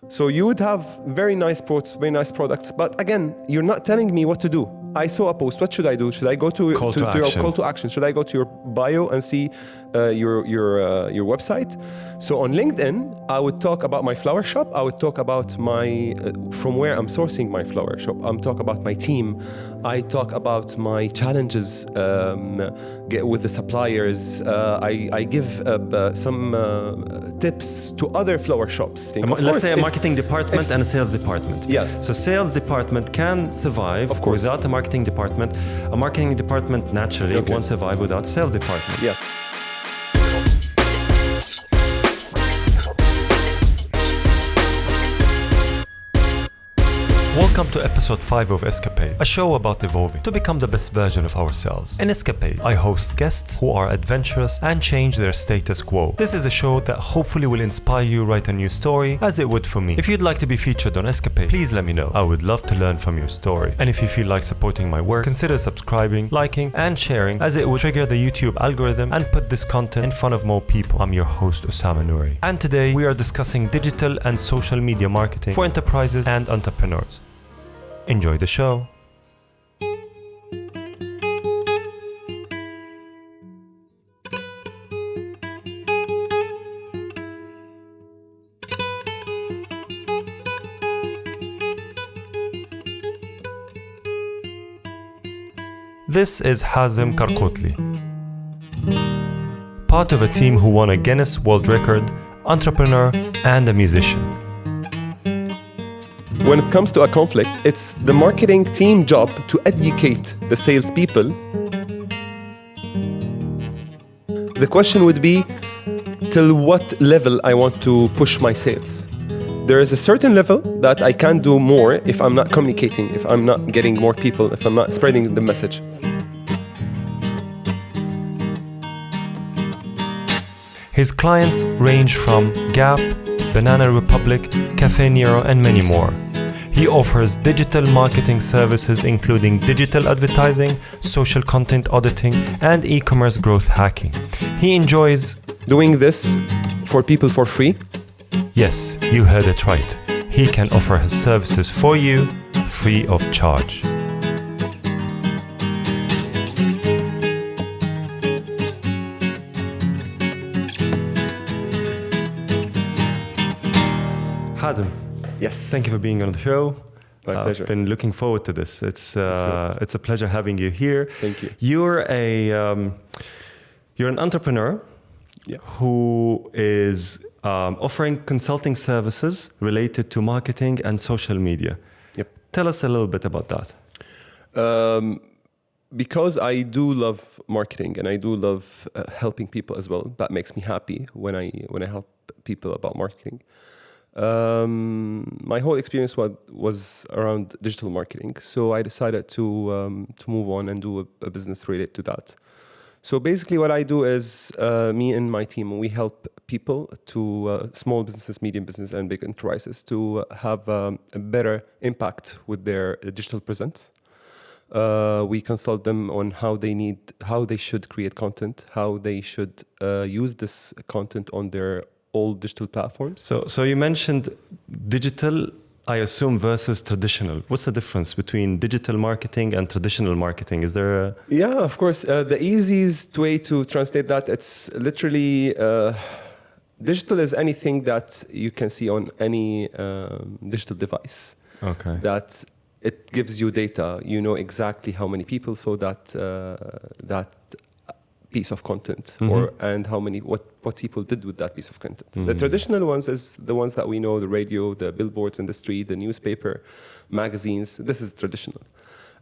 So you would have very nice products, but again, you're not telling me what to do. I saw a post. What should I do? Should I go to your call to action? Should I go to your bio and see your website? So on LinkedIn, I would talk about my flower shop. I would talk about my from where I'm sourcing my flower shop. I'm talk about my team. I talk about my challenges with the suppliers. I give some tips to other flower shops. Let's say a marketing department and a sales department. Yeah. So sales department can survive without a marketing department. A marketing department naturally won't survive without a sales department. Yeah. Welcome to episode 5 of Escapade, a show about evolving to become the best version of ourselves. In Escapade, I host guests who are adventurous and change their status quo. This is a show that hopefully will inspire you to write a new story, as it would for me. If you'd like to be featured on Escapade, please let me know. I would love to learn from your story. And if you feel like supporting my work, consider subscribing, liking, and sharing, as it will trigger the YouTube algorithm and put this content in front of more people. I'm your host, Osama Nouri. And today, we are discussing digital and social media marketing for enterprises and entrepreneurs. Enjoy the show. This is Hazem Karkoutly, part of a team who won a Guinness World Record, entrepreneur, and a musician. When it comes to a conflict, it's the marketing team job to educate the salespeople. The question would be, till what level I want to push my sales? There is a certain level that I can do more if I'm not communicating, if I'm not getting more people, if I'm not spreading the message. His clients range from Gap, Banana Republic, Cafe Nero, and many more. He offers digital marketing services including digital advertising, social content auditing, and e-commerce growth hacking. He enjoys doing this for people for free. Yes, you heard it right. He can offer his services for you free of charge. Hazem. Yes. Thank you for being on the show. My pleasure. I've been looking forward to this. It's a pleasure having you here. Thank you. You're an entrepreneur who is offering consulting services related to marketing and social media. Yep. Tell us a little bit about that. Because I do love marketing and I do love helping people as well. That makes me happy when I help people about marketing. My whole experience was around digital marketing, so I decided to move on and do a business related to that. So basically what I do is me and my team, we help people to small businesses, medium business, and big enterprises to have a better impact with their digital presence. We consult them on how they should create content, how they should use this content on their all digital platforms. So you mentioned digital, I assume, versus traditional. What's the difference between digital marketing and traditional marketing? Is there a... Yeah, of course. The easiest way to translate that, it's literally digital is anything that you can see on any digital device. Okay. That it gives you data. You know exactly how many people saw that piece of content, and what people did with that piece of content. The traditional ones is the ones that we know: the radio, the billboards in the street, the newspaper, magazines. This is traditional.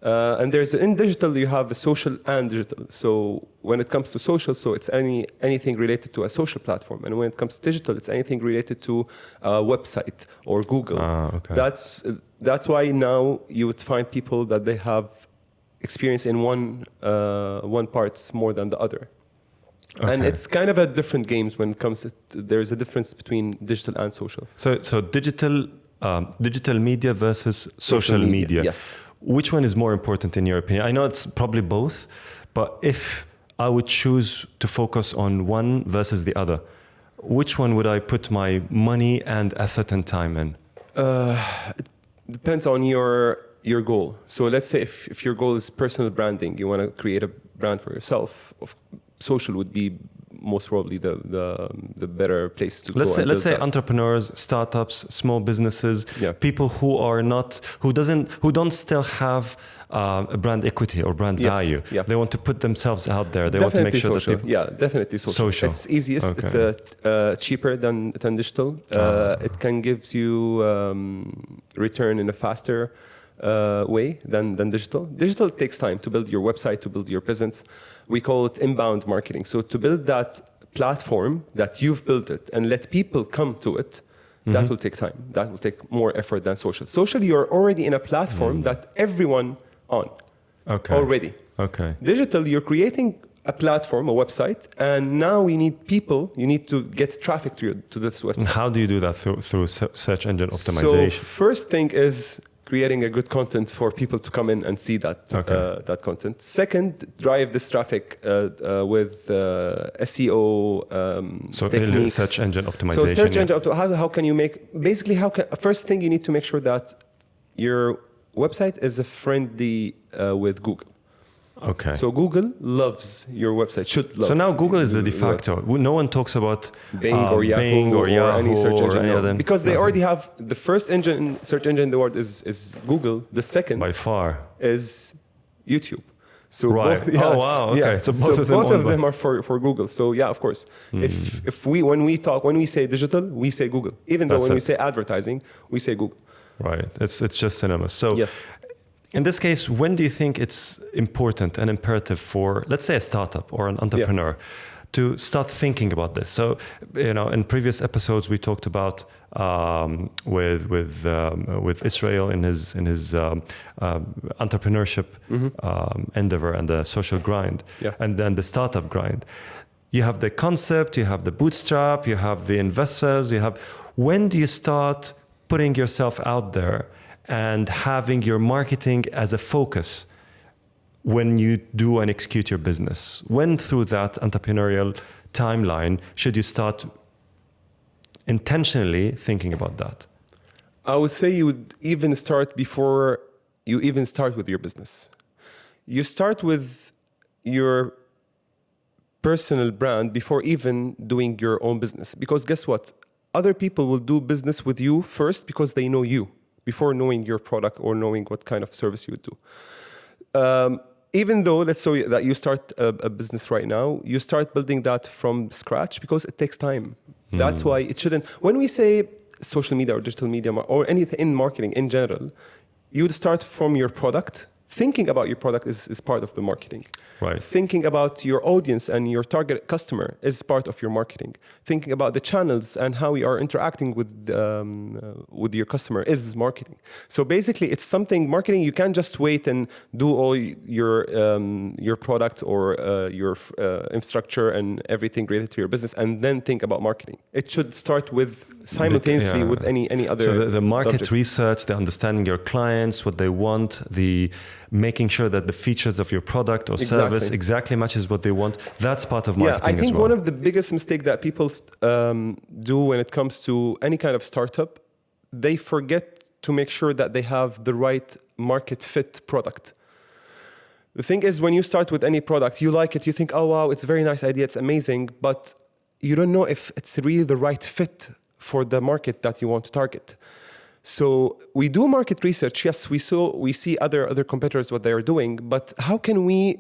And in digital you have social and digital. So when it comes to social, so it's anything related to a social platform, and when it comes to digital, it's anything related to a website or Google. Okay. That's why now you would find people that they have experience in one parts more than the other. Okay. And it's kind of a different games when it comes to, there's a difference between digital and social. So digital media versus social media. Yes. Which one is more important in your opinion? I know it's probably both, but if I would choose to focus on one versus the other, which one would I put my money and effort and time in? It depends on your goal. So let's say if your goal is personal branding, you want to create a brand for yourself. Social would be most probably the better place to go. Let's say entrepreneurs, startups, small businesses, people who don't still have a brand equity or brand value. They want to put themselves out there. They want to make sure social. that people... Definitely social. It's easiest. Okay. It's cheaper than digital. It can give you return in a faster way than digital. Digital takes time to build your website, to build your presence. We call it inbound marketing. So to build that platform that you've built it and let people come to it, that will take time. That will take more effort than social. Social, you're already in a platform that everyone on already. Okay. Digital, you're creating a platform, a website, and now you need to get traffic to this website. And how do you do that? Through search engine optimization? So first thing is creating a good content for people to come in and see that content. Second, drive this traffic with SEO techniques. Search engine optimization. So search engine how can you make first thing you need to make sure that your website is friendly with Google. Okay. So Google loves your website. Should love. So now Google is the de facto. No one talks about Bing or Yahoo or any search engine. No. Because they already have the first search engine in the world is Google. The second by far is YouTube. So right. Oh wow. Okay. Yeah. So both of them are for Google. So yeah, of course. If when we say digital, we say Google. Even though when we say advertising, we say Google. Right. It's just synonymous. So yes. In this case, when do you think it's important and imperative for, let's say, a startup or an entrepreneur to start thinking about this? So, in previous episodes we talked about with Israel in his entrepreneurship endeavor and the social grind, and then the startup grind. You have the concept, you have the bootstrap, you have the investors, when do you start putting yourself out there and having your marketing as a focus when you do and execute your business? When through that entrepreneurial timeline should you start intentionally thinking about that? I would say you would even start before you even start with your business. You start with your personal brand before even doing your own business. Because guess what? Other people will do business with you first because they know you, before knowing your product or knowing what kind of service you would do. Even though, let's say that you start a business right now, you start building that from scratch because it takes time. That's why it shouldn't. When we say social media or digital media or anything in marketing in general, you would start from your product. Thinking about your product is part of the marketing. Right. Thinking about your audience and your target customer is part of your marketing. Thinking about the channels and how you are interacting with your customer is marketing. So basically, it's something marketing. You can't just wait and do all your product or your infrastructure and everything related to your business and then think about marketing. It should start with simultaneously with any other. So the market research, the understanding your clients, what they want, the making sure that the features of your product or service exactly matches what they want. That's part of marketing. Yeah, I think as well. One of the biggest mistakes that people do when it comes to any kind of startup, they forget to make sure that they have the right market fit product. The thing is, when you start with any product, you like it, you think, oh wow, it's a very nice idea, it's amazing, but you don't know if it's really the right fit for the market that you want to target. So we do market research. Yes, we see other competitors, what they are doing, but how can we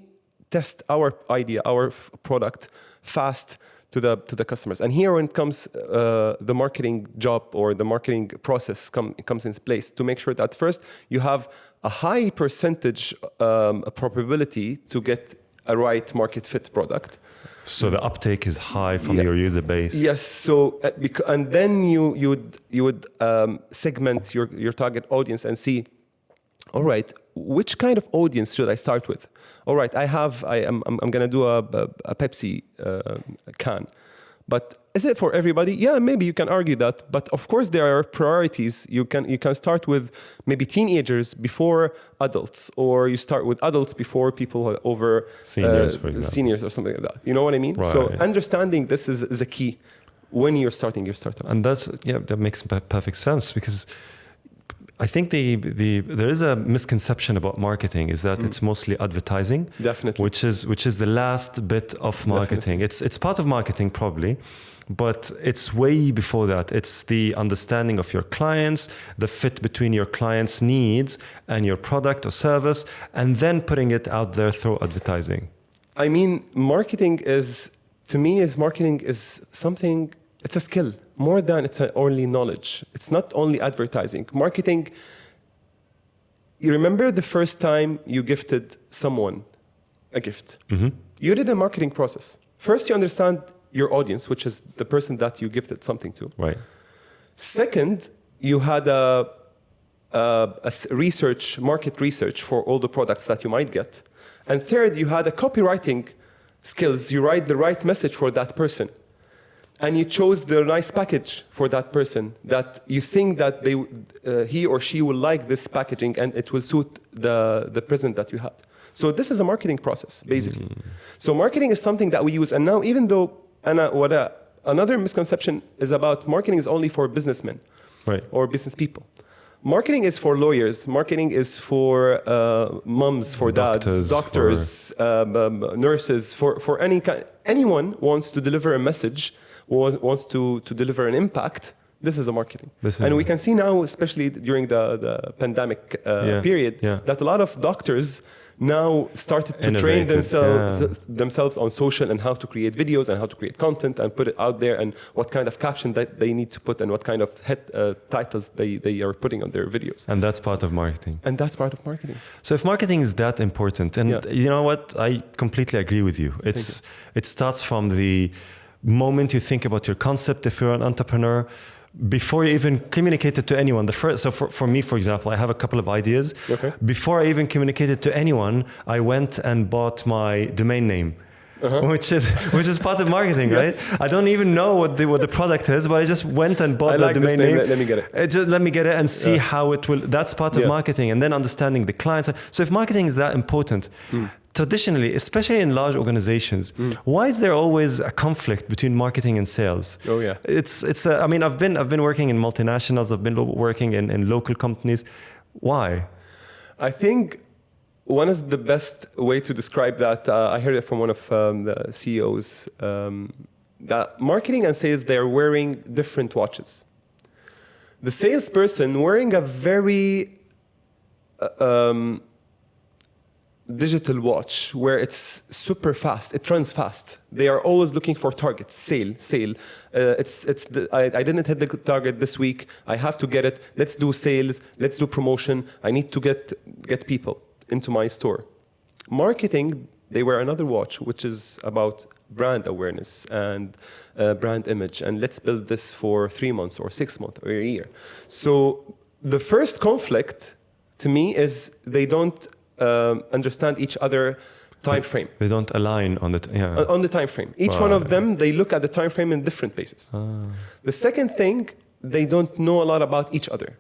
test our idea, our product fast to the customers? And here when it comes the marketing job or the marketing process comes in place to make sure that first you have a high percentage probability to get a right market fit product. So the uptake is high from your user base. Yes. So and then you would segment your target audience and see, all right, which kind of audience should I start with? All right, I'm gonna do a Pepsi can, but is it for everybody? Yeah, maybe you can argue that, but of course there are priorities. You can start with maybe teenagers before adults, or you start with adults before people over seniors, for example. Seniors or something like that. You know what I mean? Right. So understanding this is a key when you're starting your startup. And that makes perfect sense, because I think there is a misconception about marketing is that it's mostly advertising. Definitely. Which is the last bit of marketing. Definitely. It's part of marketing probably, but it's way before that. It's the understanding of your clients, the fit between your clients' needs and your product or service, and then putting it out there through advertising. I mean, marketing is something, it's a skill, more than it's only knowledge. It's not only advertising. Marketing, you remember the first time you gifted someone a gift? Mm-hmm. You did a marketing process. First, you understand your audience, which is the person that you gifted something to. Right. Second, you had a market research for all the products that you might get. And third, you had a copywriting skills. You write the right message for that person. And you chose the nice package for that person that you think that he or she will like this packaging and it will suit the present that you had. So this is a marketing process, basically. So marketing is something that we use. And now, even though another misconception is about marketing is only for businessmen, right, or business people. Marketing is for lawyers. Marketing is for moms, for dads, doctors, nurses, for anyone wants to deliver a message, wants to deliver an impact. This is a marketing. And we can see now, especially during the pandemic period, that a lot of doctors now started to train themselves on social and how to create videos and how to create content and put it out there and what kind of caption that they need to put and what kind of titles they are putting on their videos. And that's part of marketing. And that's part of marketing. So if marketing is that important, and you know what, I completely agree with you. It starts from the moment you think about your concept, if you're an entrepreneur, before you even communicate it to anyone. So for me, for example, I have a couple of ideas. Okay. Before I even communicated to anyone, I went and bought my domain name. Which is part of marketing, yes. Right? I don't even know what the product is, but I just went and bought the domain name. Let me get it. Let me get it and see how it will. That's part of marketing, and then understanding the clients. So if marketing is that important, traditionally, especially in large organizations, why is there always a conflict between marketing and sales? Oh yeah, it's. I mean, I've been working in multinationals. I've been working in local companies. Why? I think one is the best way to describe that. I heard it from one of the CEOs. That marketing and sales, they are wearing different watches. The salesperson wearing a very digital watch where it's super fast. It runs fast. They are always looking for targets. Sale. I didn't hit the target this week. I have to get it. Let's do sales. Let's do promotion. I need to get people into my store. Marketing, they wear another watch, which is about brand awareness and brand image. And let's build this for 3 months or 6 months or a year. So the first conflict to me is they don't understand each other time frame. They don't align on the time frame. Each one of them, they look at the time frame in different bases. The second thing, they don't know a lot about each other.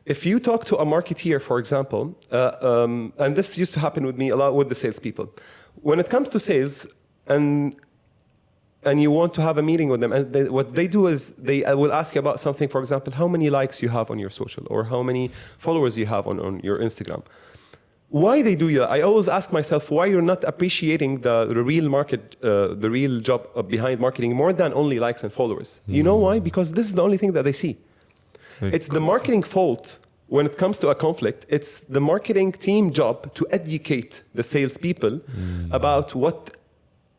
If you talk to a marketeer, for example, and this used to happen with me a lot with the salespeople, when it comes to sales, and you want to have a meeting with them, and what they do is they will ask you about something, for example, how many likes you have on your social, or how many followers you have on your Instagram. Why they do that? I always ask myself why you're not appreciating the real market, the real job behind marketing more than only likes and followers. You know why? Because this is the only thing that they see. It's the marketing fault when it comes to a conflict. It's the marketing team job to educate the salespeople about what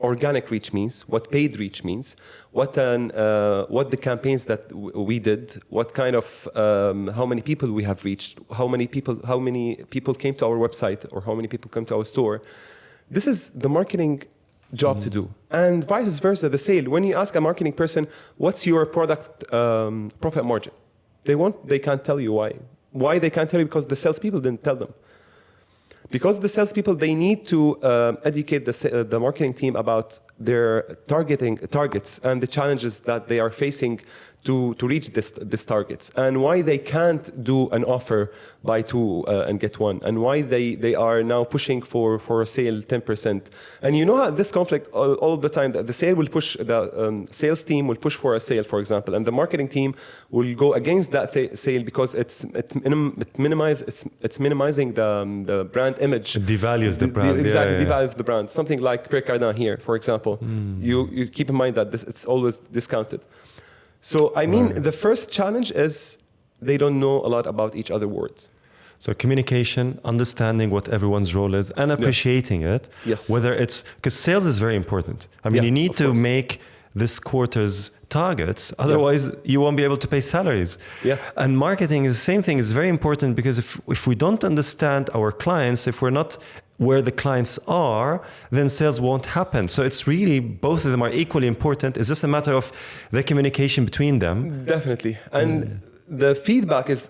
organic reach means, what paid reach means, what the campaigns that we did, what kind of how many people we have reached, how many people came to our website, or how many people come to our store. This is the marketing job to do, and vice versa. The sale. When you ask a marketing person, "What's your product profit margin?" They can't tell you why. Why they can't tell you? Because the salespeople didn't tell them. Because the salespeople, they need to educate the marketing team about their targets and the challenges that they are facing to reach this targets, and why they can't do an offer buy two and get one, and why they are now pushing for a sale 10%. And you know how this conflict all the time, that the sale will push, the sales team will push for a sale, for example, and the marketing team will go against that sale because it's minimizing the brand image. It devalues the brand. Exactly, devalues the brand. Something like Pierre Cardin here, for example. You keep in mind that it's always discounted. So, I mean, the first challenge is they don't know a lot about each other's words. So communication, understanding what everyone's role is, and appreciating it. Yes. Whether it's, because sales is very important. I mean, you need to make this quarter's targets, otherwise you won't be able to pay salaries. Yeah. And marketing is the same thing. It's very important because if we don't understand our clients, if we're not where the clients are, then sales won't happen. So it's really, both of them are equally important. It's just a matter of the communication between them. Definitely. And the feedback is,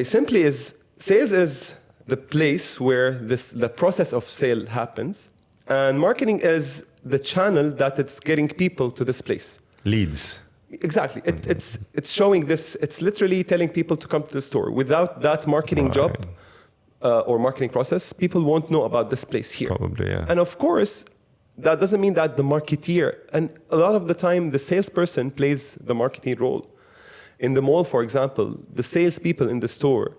simply is, sales is the place where the process of sale happens. And marketing is the channel that it's getting people to this place. Leads. Exactly. It's showing this, it's literally telling people to come to the store. Without that marketing job, or marketing process, people won't know about this place here. Probably, yeah. And of course, that doesn't mean that the marketeer, and a lot of the time, the salesperson plays the marketing role. In the mall, for example, the salespeople in the store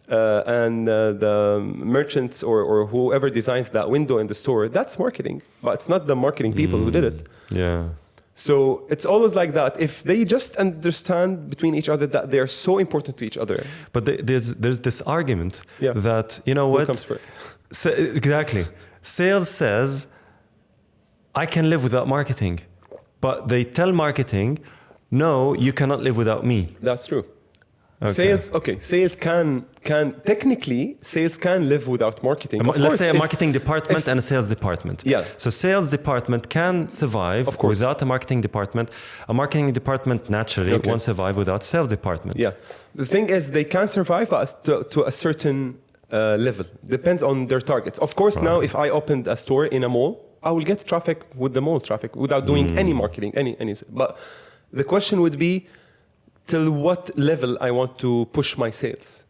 and the merchants or whoever designs that window in the store, that's marketing. But it's not the marketing people who did it. Yeah. So it's always like that. If they just understand between each other that they are so important to each other. But there's this argument that, you know what? Comes first? So, exactly. Sales says, I can live without marketing. But they tell marketing, no, you cannot live without me. That's true. Sales can technically, sales can live without marketing. Let's say a marketing department and a sales department. Yeah. So sales department can survive without a marketing department. A marketing department naturally won't survive without sales department. Yeah. The thing is, they can survive to a certain level. Depends on their targets. Of course, now if I opened a store in a mall, I will get traffic with the mall traffic without doing any marketing, any. But the question would be, till what level I want to push my sales.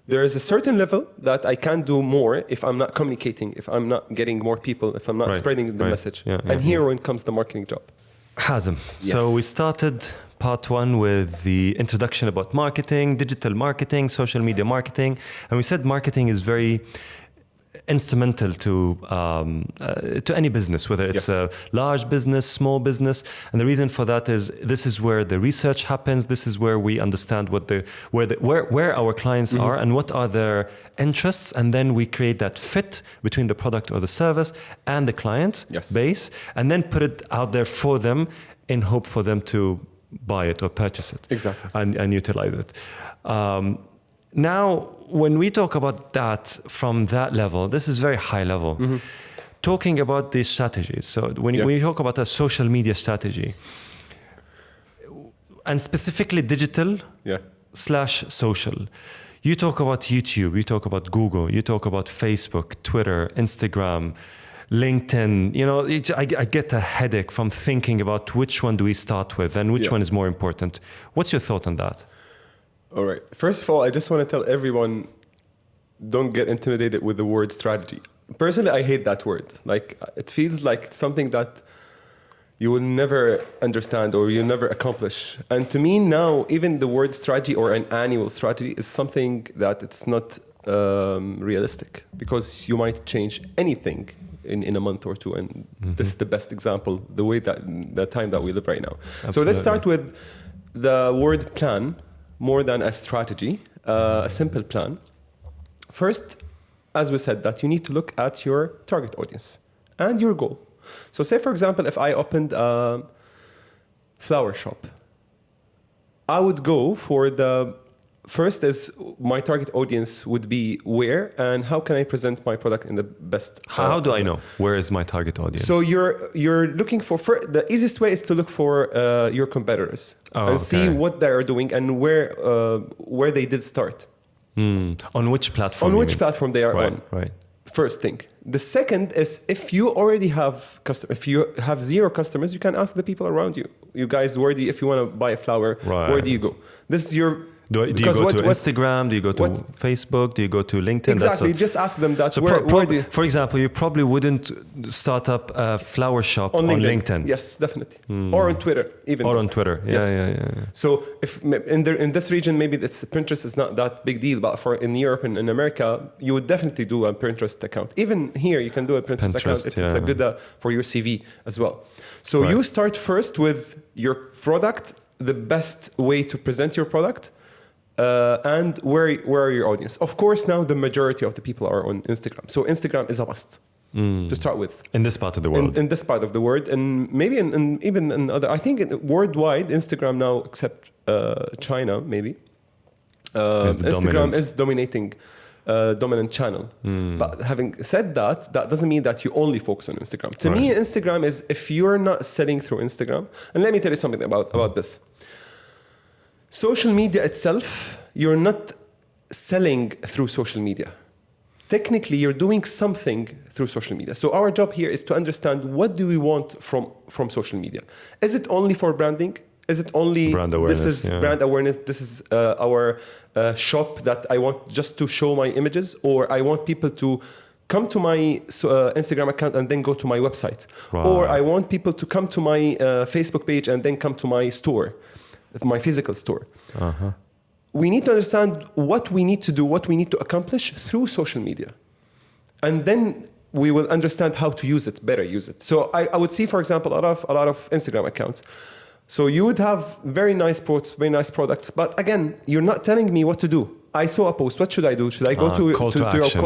There is a certain level that I can do more if I'm not communicating, if I'm not getting more people, if I'm not spreading the message. And here when comes the marketing job. Hazem, so we started part one with the introduction about marketing, digital marketing, social media marketing, and we said marketing is very instrumental to any business, whether it's a large business, small business. And the reason for that is this is where the research happens. This is where we understand where our clients are and what are their interests, and then we create that fit between the product or the service and the client base, and then put it out there for them in hope for them to buy it or purchase it and utilize it. Now, when we talk about that from that level, this is very high level. Talking about these strategies. So when you talk about a social media strategy, and specifically digital / social, you talk about YouTube, you talk about Google, you talk about Facebook, Twitter, Instagram, LinkedIn. You know, I get a headache from thinking about which one do we start with and which one is more important. What's your thought on that? All right. First of all, I just want to tell everyone, don't get intimidated with the word strategy. Personally, I hate that word. Like, it feels like something that you will never understand or you'll never accomplish. And to me now, even the word strategy or an annual strategy is something that it's not realistic, because you might change anything in a month or two. And this is the best example, the time that we live right now. Absolutely. So let's start with the word plan. More than a strategy, a simple plan. First, as we said, that you need to look at your target audience and your goal. So say, for example, if I opened a flower shop, I would go for the first is my target audience would be where and how can I present my product in the best. How do I know where is my target audience? So you're looking for the easiest way is to look for your competitors and see what they are doing and where they did start. On which platform? On which platform they are on. Right. First thing. The second is if you already have if you have zero customers, you can ask the people around you. you guys, if you want to buy a flower, where do you go? This is your... Do you go to Instagram? Do you go to Facebook? Do you go to LinkedIn? Exactly. Just ask them that. So for example, you probably wouldn't start up a flower shop on LinkedIn. Yes, definitely. Or on Twitter, even. Or on Twitter. Yeah. So if in this region, maybe Pinterest is not that big deal, but in Europe and in America, you would definitely do a Pinterest account. Even here, you can do a Pinterest account. It's a good for your CV as well. So you start first with your product, the best way to present your product. And where are your audience? Of course, now the majority of the people are on Instagram. So Instagram is a must to start with. In this part of the world. In this part of the world. And maybe even in other... I think worldwide, Instagram now, except China, maybe. Instagram is dominant channel. But having said that doesn't mean that you only focus on Instagram. To me, Instagram is if you're not selling through Instagram. And let me tell you something about this. Social media itself, you're not selling through social media. Technically, you're doing something through social media. So our job here is to understand what do we want from social media. Is it only for branding? Is it only brand awareness? This is brand awareness. This is our shop that I want just to show my images, or I want people to come to my Instagram account and then go to my website. Or I want people to come to my Facebook page and then come to my store. My physical store. We need to understand what we need to do, what we need to accomplish through social media. And then we will understand how to better use it. So I would see, for example, a lot of Instagram accounts. So you would have very nice posts, very nice products, but again, you're not telling me what to do. I saw a post, what should I do? Should I go to your call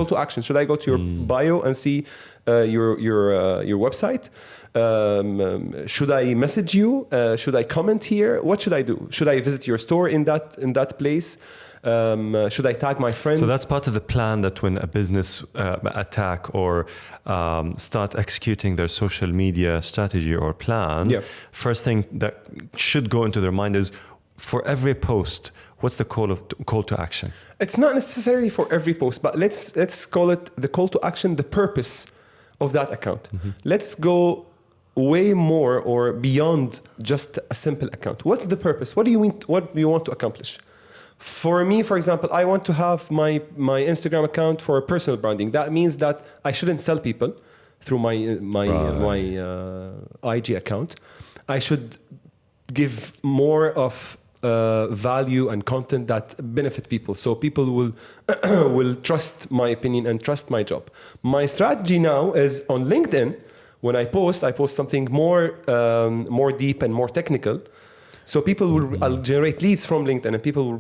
to action? Should I go to your bio and see your website? Should I message you? Should I comment here? What should I do? Should I visit your store in that place? Should I tag my friend? So that's part of the plan, that when a business attack or start executing their social media strategy or plan, first thing that should go into their mind is, for every post, what's the call to action? It's not necessarily for every post, but let's call it the call to action, the purpose of that account. Let's go way more or beyond just a simple account. What's the purpose? What do you want to accomplish? For me, for example, I want to have my Instagram account for personal branding. That means that I shouldn't sell people through my IG account. I should give more of value and content that benefit people, so people will trust my opinion and trust my job. My strategy now is on LinkedIn. When I post something more deep and more technical. So people I'll generate leads from LinkedIn, and people will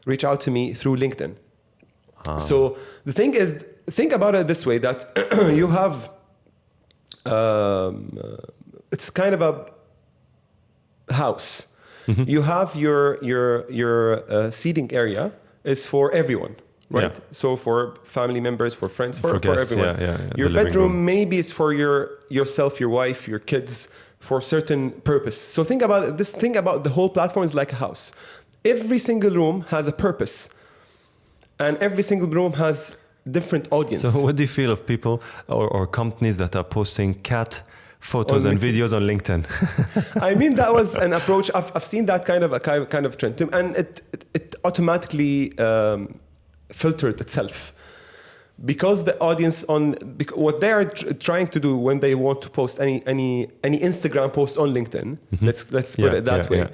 reach out to me through LinkedIn. So the thing is, think about it this way: that you have, it's kind of a house. You have your seating area is for everyone. Right. Yeah. So for family members, for friends, for guests, everyone. Your bedroom maybe is for yourself, your wife, your kids, for a certain purpose. So think about this. Think about the whole platform is like a house. Every single room has a purpose, and every single room has different audience. So what do you feel of people or companies that are posting cat photos and videos on LinkedIn? I mean, that was an approach. I've seen that kind of trend, and it automatically filtered itself, because the audience what they are trying to do when they want to post any Instagram post on LinkedIn. Let's put it that way.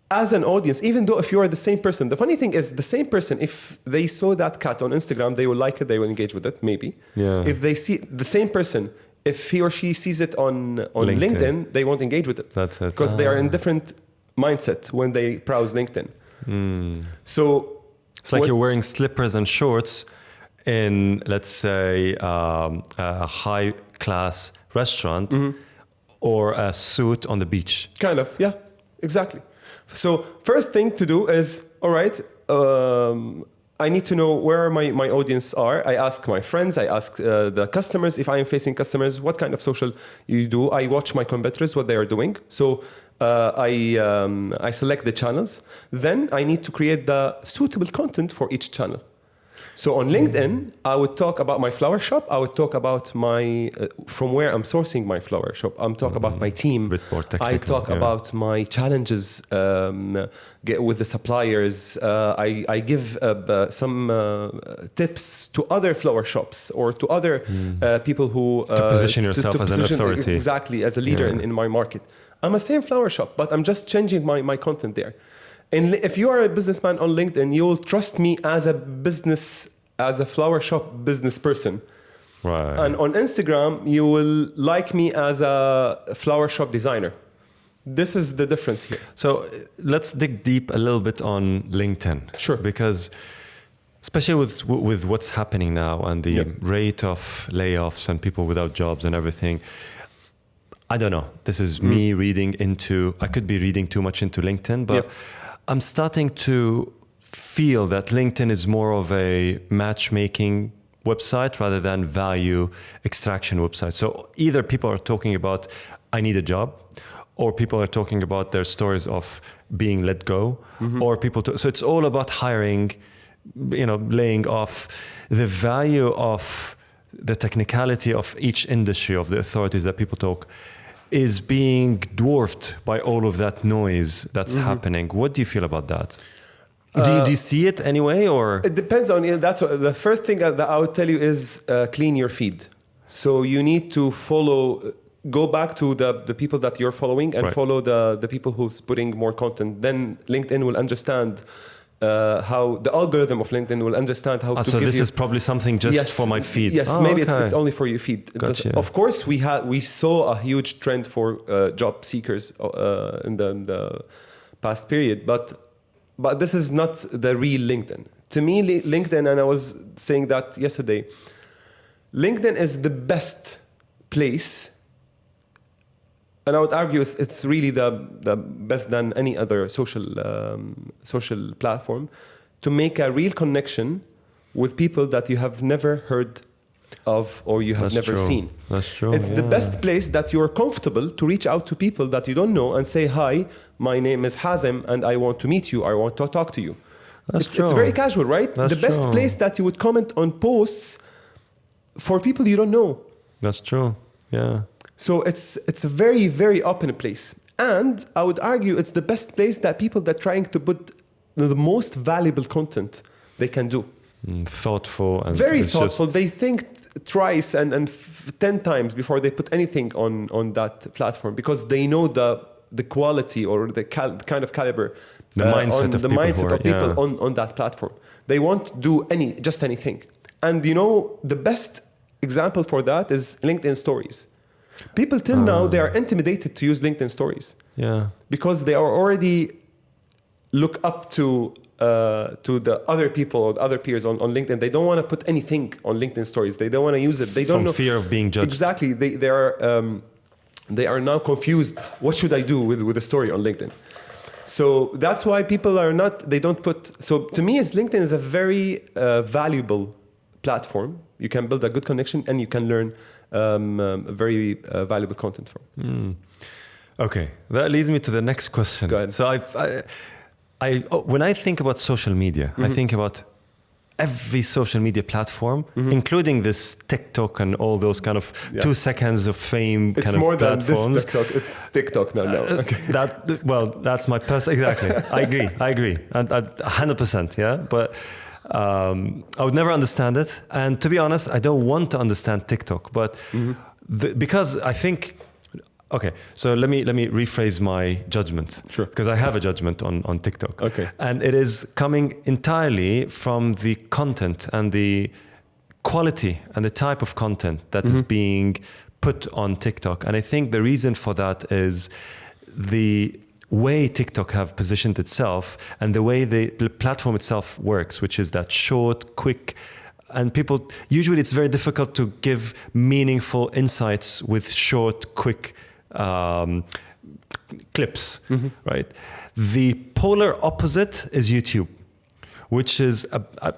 As an audience, even though if you are the same person, the funny thing is the same person, if they saw that cat on Instagram, they will like it, they will engage with it, maybe. If they see the same person, if he or she sees it on LinkedIn, they won't engage with it. That's it. Because they are in different mindset when they browse LinkedIn. So it's like you're wearing slippers and shorts in, let's say, a high class restaurant, or a suit on the beach. Kind of, yeah, exactly. So first thing to do is, all right, I need to know where my audience are. I ask my friends, I ask the customers, if I am facing customers, what kind of social you do. I watch my competitors, what they are doing. So I select the channels. Then I need to create the suitable content for each channel. So on LinkedIn, I would talk about my flower shop. I would talk about my from where I'm sourcing my flower shop. I'm talk about my team. I talk about my challenges with the suppliers. I give some tips to other flower shops or to other people who to position yourself as an authority. Exactly, as a leader in my market. I'm a same flower shop, but I'm just changing my content there. And if you are a businessman on LinkedIn, you will trust me as a flower shop business person. Right. And on Instagram, you will like me as a flower shop designer. This is the difference here. So let's dig deep a little bit on LinkedIn. Sure. Because especially with what's happening now and the rate of layoffs and people without jobs and everything, I don't know. This is me I could be reading too much into LinkedIn, but I'm starting to feel that LinkedIn is more of a matchmaking website rather than value extraction website. So either people are talking about, I need a job, or people are talking about their stories of being let go, or so it's all about hiring, laying off. The value of the technicality of each industry, of the authorities that people talk, is being dwarfed by all of that noise that's happening. What do you feel about that? Do you see it anyway, or? It depends on you. That's the first thing that I would tell you is clean your feed. So you need to go back to the people that you're following and follow the people who's putting more content. Then LinkedIn will understand how the algorithm of LinkedIn will understand how to so give this is probably something just for my feed. Yes, maybe it's only for your feed. Gotcha. Of course, we saw a huge trend for job seekers in the past period, but this is not the real LinkedIn. To me, LinkedIn, and I was saying that yesterday, LinkedIn is the best place. And I would argue it's really the best than any other social platform to make a real connection with people that you have never heard of or you have never seen. That's true. It's the best place that you're comfortable to reach out to people that you don't know and say, hi, my name is Hazem and I want to meet you. I want to talk to you. It's very casual, right? That's the best place that you would comment on posts for people you don't know. That's true. Yeah. So it's a very, very open place. And I would argue it's the best place that people that are trying to put the most valuable content they can do. Thoughtful. And very thoughtful. They think twice and 10 times before they put anything on that platform because they know the quality or the kind of caliber, the mindset of people on that platform. They won't do just anything. And the best example for that is LinkedIn stories. People till now, they are intimidated to use LinkedIn stories. Yeah. Because they are already look up to the other people or other peers on LinkedIn. They don't want to put anything on LinkedIn stories. They don't want to use it. They don't know. Fear of being judged. Exactly. They are now confused. What should I do with a story on LinkedIn? So that's why people they don't put. So to me, LinkedIn is a very valuable platform. You can build a good connection and you can learn very valuable content from. Okay, that leads me to the next question. Go ahead. So when I think about social media, I think about every social media platform, including this TikTok and all those kind of 2 seconds of fame it's kind of platforms. It's more than this TikTok. It's TikTok now. Okay. That's my exactly. I agree, and 100%. Yeah, but. I would never understand it, and to be honest, I don't want to understand TikTok. But because I think, okay, so let me rephrase my judgment. Sure. Because I have a judgment on TikTok. Okay. And it is coming entirely from the content and the quality and the type of content that is being put on TikTok. And I think the reason for that is the way TikTok have positioned itself and the way the platform itself works, which is that short, quick, and people, usually it's very difficult to give meaningful insights with short, quick clips, right? The polar opposite is YouTube, which is,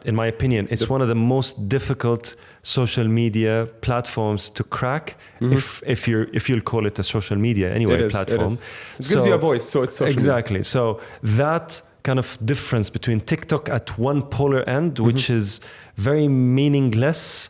in my opinion, it's one of the most difficult social media platforms to crack, if you'll call it a social media anyway platform. It gives you a voice, so it's social exactly. media. So that kind of difference between TikTok at one polar end, which is very meaningless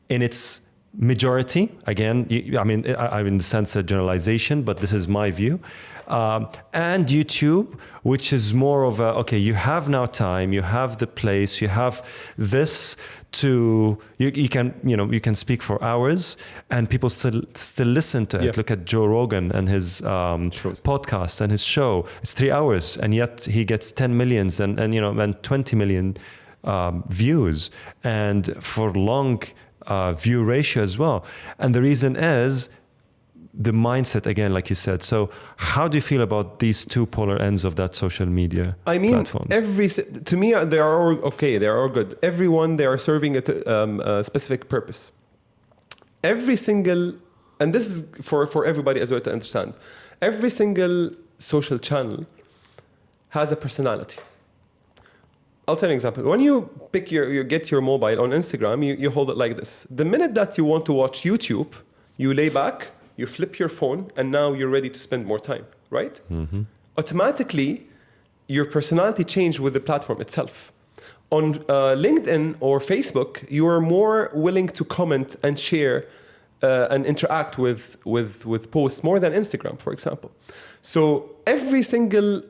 in its majority. Again, I'm in the sense of generalization, but this is my view. And YouTube, which is more of you have now time, you have the place, you have this to you can speak for hours, and people still listen to it. Look at Joe Rogan and his podcast and his show. It's 3 hours, and yet he gets 10 millions and 20 million views, and for long view ratio as well. And the reason is the mindset, again, like you said. So how do you feel about these two polar ends of that social media platforms? To me, they are all okay. They are all good. Everyone, they are serving a specific purpose. Every single, and this is for everybody as well to understand, every single social channel has a personality. I'll tell you an example. When you pick you get your mobile on Instagram, you hold it like this. The minute that you want to watch YouTube, you lay back, you flip your phone, and now you're ready to spend more time, right? Mm-hmm. Automatically, your personality changed with the platform itself. On LinkedIn or Facebook, you are more willing to comment and share and interact with posts more than Instagram, for example. So every single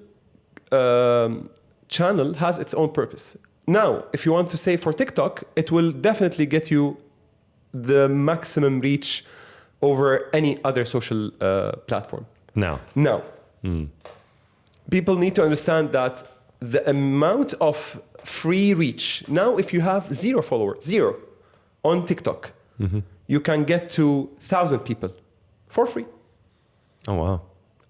channel has its own purpose. Now, if you want to say for TikTok, it will definitely get you the maximum reach over any other social platform. Now, people need to understand that the amount of free reach, now if you have 0 followers, on TikTok, you can get to 1,000 people for free. Oh, wow.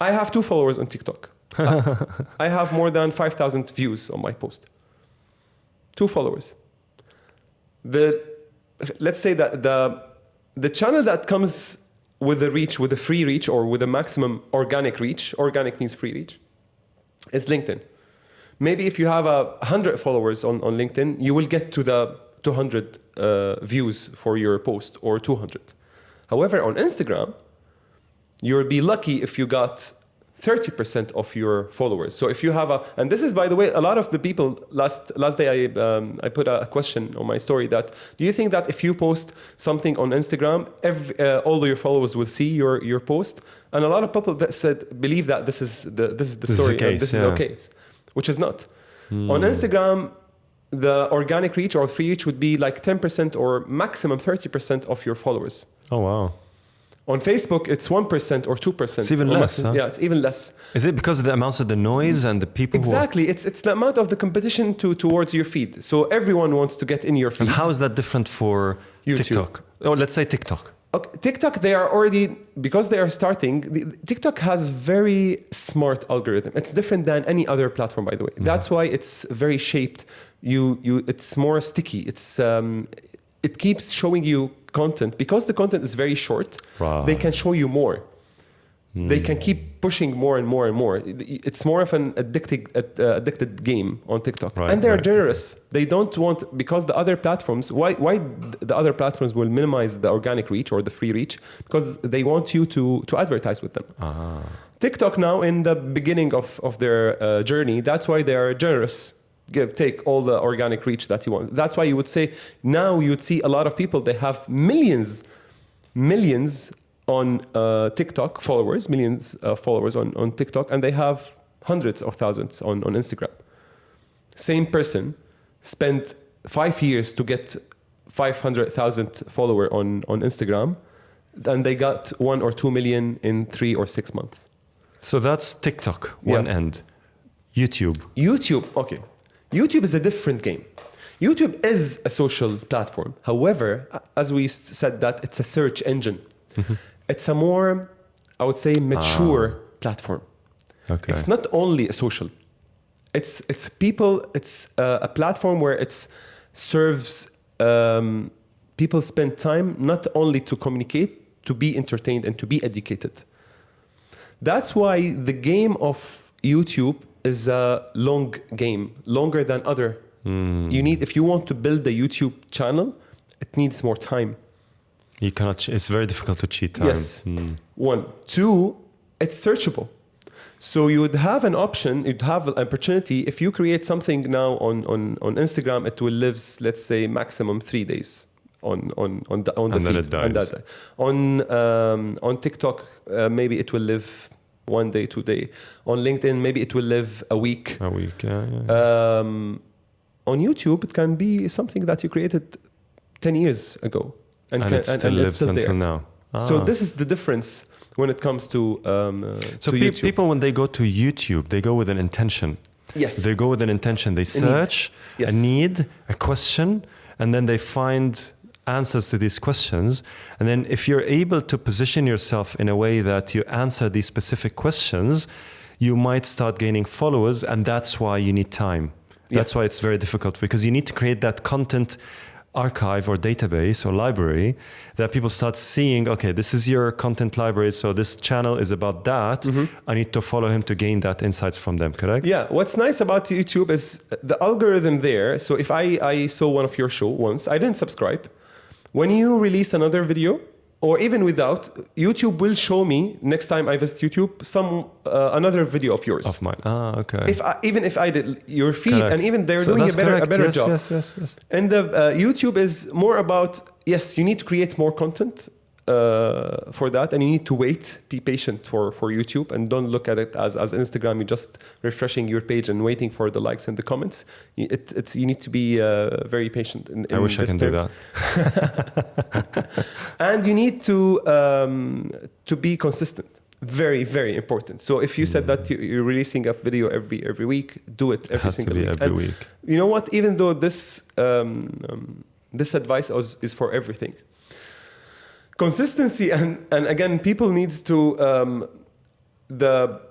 I have 2 followers on TikTok. I have more than 5,000 views on my post. 2 followers. Let's say that the channel that comes with the reach, with the free reach, or with the maximum organic reach, organic means free reach, is LinkedIn. Maybe if you have 100 followers on LinkedIn, you will get to the 200 views for your post, or 200. However, on Instagram, you'll be lucky if you got 30% of your followers. So if you have and this is, by the way, a lot of the people, last day I put a question on my story that, do you think that if you post something on Instagram, all of your followers will see your post? And a lot of people that believe that this is the story, and this is okay, which is not. On Instagram, the organic reach or free reach would be like 10% or maximum 30% of your followers. Oh, wow. On Facebook, it's 1% or 2%. It's even less, huh? Yeah, it's even less. Is it because of the amounts of the noise and the people Exactly. It's the amount of the competition towards your feed. So everyone wants to get in your feed. And how is that different for YouTube? TikTok? Oh, let's say TikTok. Okay. TikTok, they are already, because they are starting, TikTok has very smart algorithm. It's different than any other platform, by the way. That's why it's very shaped. It's more sticky. It keeps showing you content. Because the content is very short, they can show you more. They can keep pushing more and more and more. It's more of an addicted game on TikTok. And they're generous. They don't want, because the other platforms, why the other platforms will minimize the organic reach or the free reach? Because they want you to advertise with them. TikTok now, in the beginning of their journey, that's why they are generous. Take all the organic reach that you want. That's why you would say now you would see a lot of people, they have millions on TikTok followers, millions of followers on TikTok, and they have hundreds of thousands on Instagram. Same person spent 5 years to get 500,000 follower on Instagram, and they got 1 or 2 million in 3 or 6 months. So that's TikTok, one end. YouTube, okay. YouTube is a different game. YouTube is a social platform. However, as we said, that it's a search engine. It's a more, I would say, mature platform. Okay. It's not only a social. It's people. It's a platform where it serves people spend time not only to communicate, to be entertained, and to be educated. That's why the game of YouTube is a long game, longer than other. You need, if you want to build a YouTube channel, it needs more time. You cannot. It's very difficult to cheat time. Yes. 1, 2, it's searchable. So you would have an option, you'd have an opportunity. If you create something now on Instagram, it will live, let's say, maximum 3 days on the and feed. Then it dies. On TikTok, maybe it will live 1 day, 2 day. On LinkedIn, maybe it will live a week. Yeah. On YouTube, it can be something that you created 10 years ago. And it still lives until now. So this is the difference when it comes to so to YouTube. People, when they go to YouTube, they go with an intention. Yes. They go with an intention. They search a need, a question, and then they find answers to these questions. And then if you're able to position yourself in a way that you answer these specific questions, you might start gaining followers, and that's why you need time. That's why it's very difficult, because you need to create that content archive or database or library that people start seeing, okay, this is your content library, so this channel is about that. I need to follow him to gain that insights from them, correct? Yeah, what's nice about YouTube is the algorithm there. So if I saw one of your show once, I didn't subscribe. When you release another video, or even without, YouTube will show me next time I visit YouTube another video of yours. Of mine. Okay. Even if I did your feed, correct. And even they're doing a better job. Yes. And the YouTube is more about, yes, you need to create more content for that, and you need to wait, be patient for YouTube, and don't look at it as Instagram. You're just refreshing your page and waiting for the likes and the comments. You need to be very patient. I wish I can do that. And you need to be consistent. Very, very important. So if you said that you're releasing a video every week, do it every single week. Every week. You know what? Even though this advice is for everything. Consistency and again, people needs to the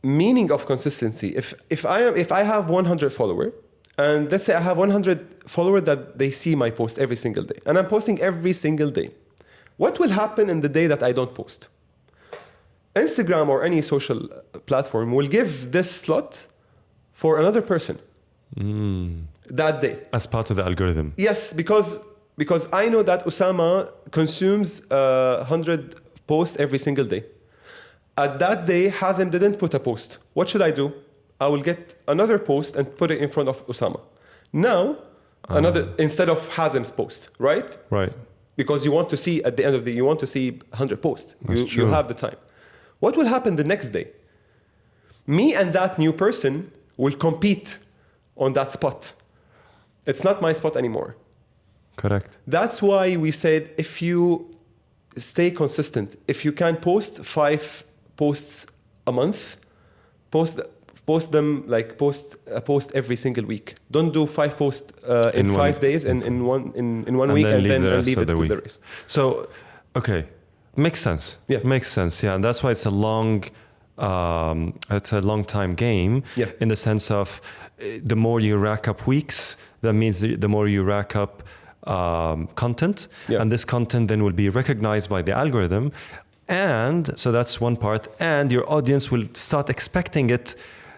meaning of consistency. If I have 100 followers, and let's say I have 100 followers that they see my post every single day, and I'm posting every single day, what will happen in the day that I don't post? Instagram or any social platform will give this slot for another person that day. As part of the algorithm. Yes, because I know that Osama consumes 100 posts every single day. At that day, Hazem didn't put a post. What should I do? I will get another post and put it in front of Osama. Now, instead of Hazem's post, right? Right. Because you want to see, at the end of the day, you want to see 100 posts. You have the time. What will happen the next day? Me and that new person will compete on that spot. It's not my spot anymore. Correct. That's why we said, if you stay consistent, if you can post 5 posts a month, post a post every single week. Don't do 5 posts in 5 days and in one week, and then leave it to the rest. So, okay, makes sense. Yeah, makes sense. Yeah, and that's why it's a long time game. Yeah. In the sense of the more you rack up weeks, that means the more you rack up content, and this content then will be recognized by the algorithm, and so that's one part, and your audience will start expecting it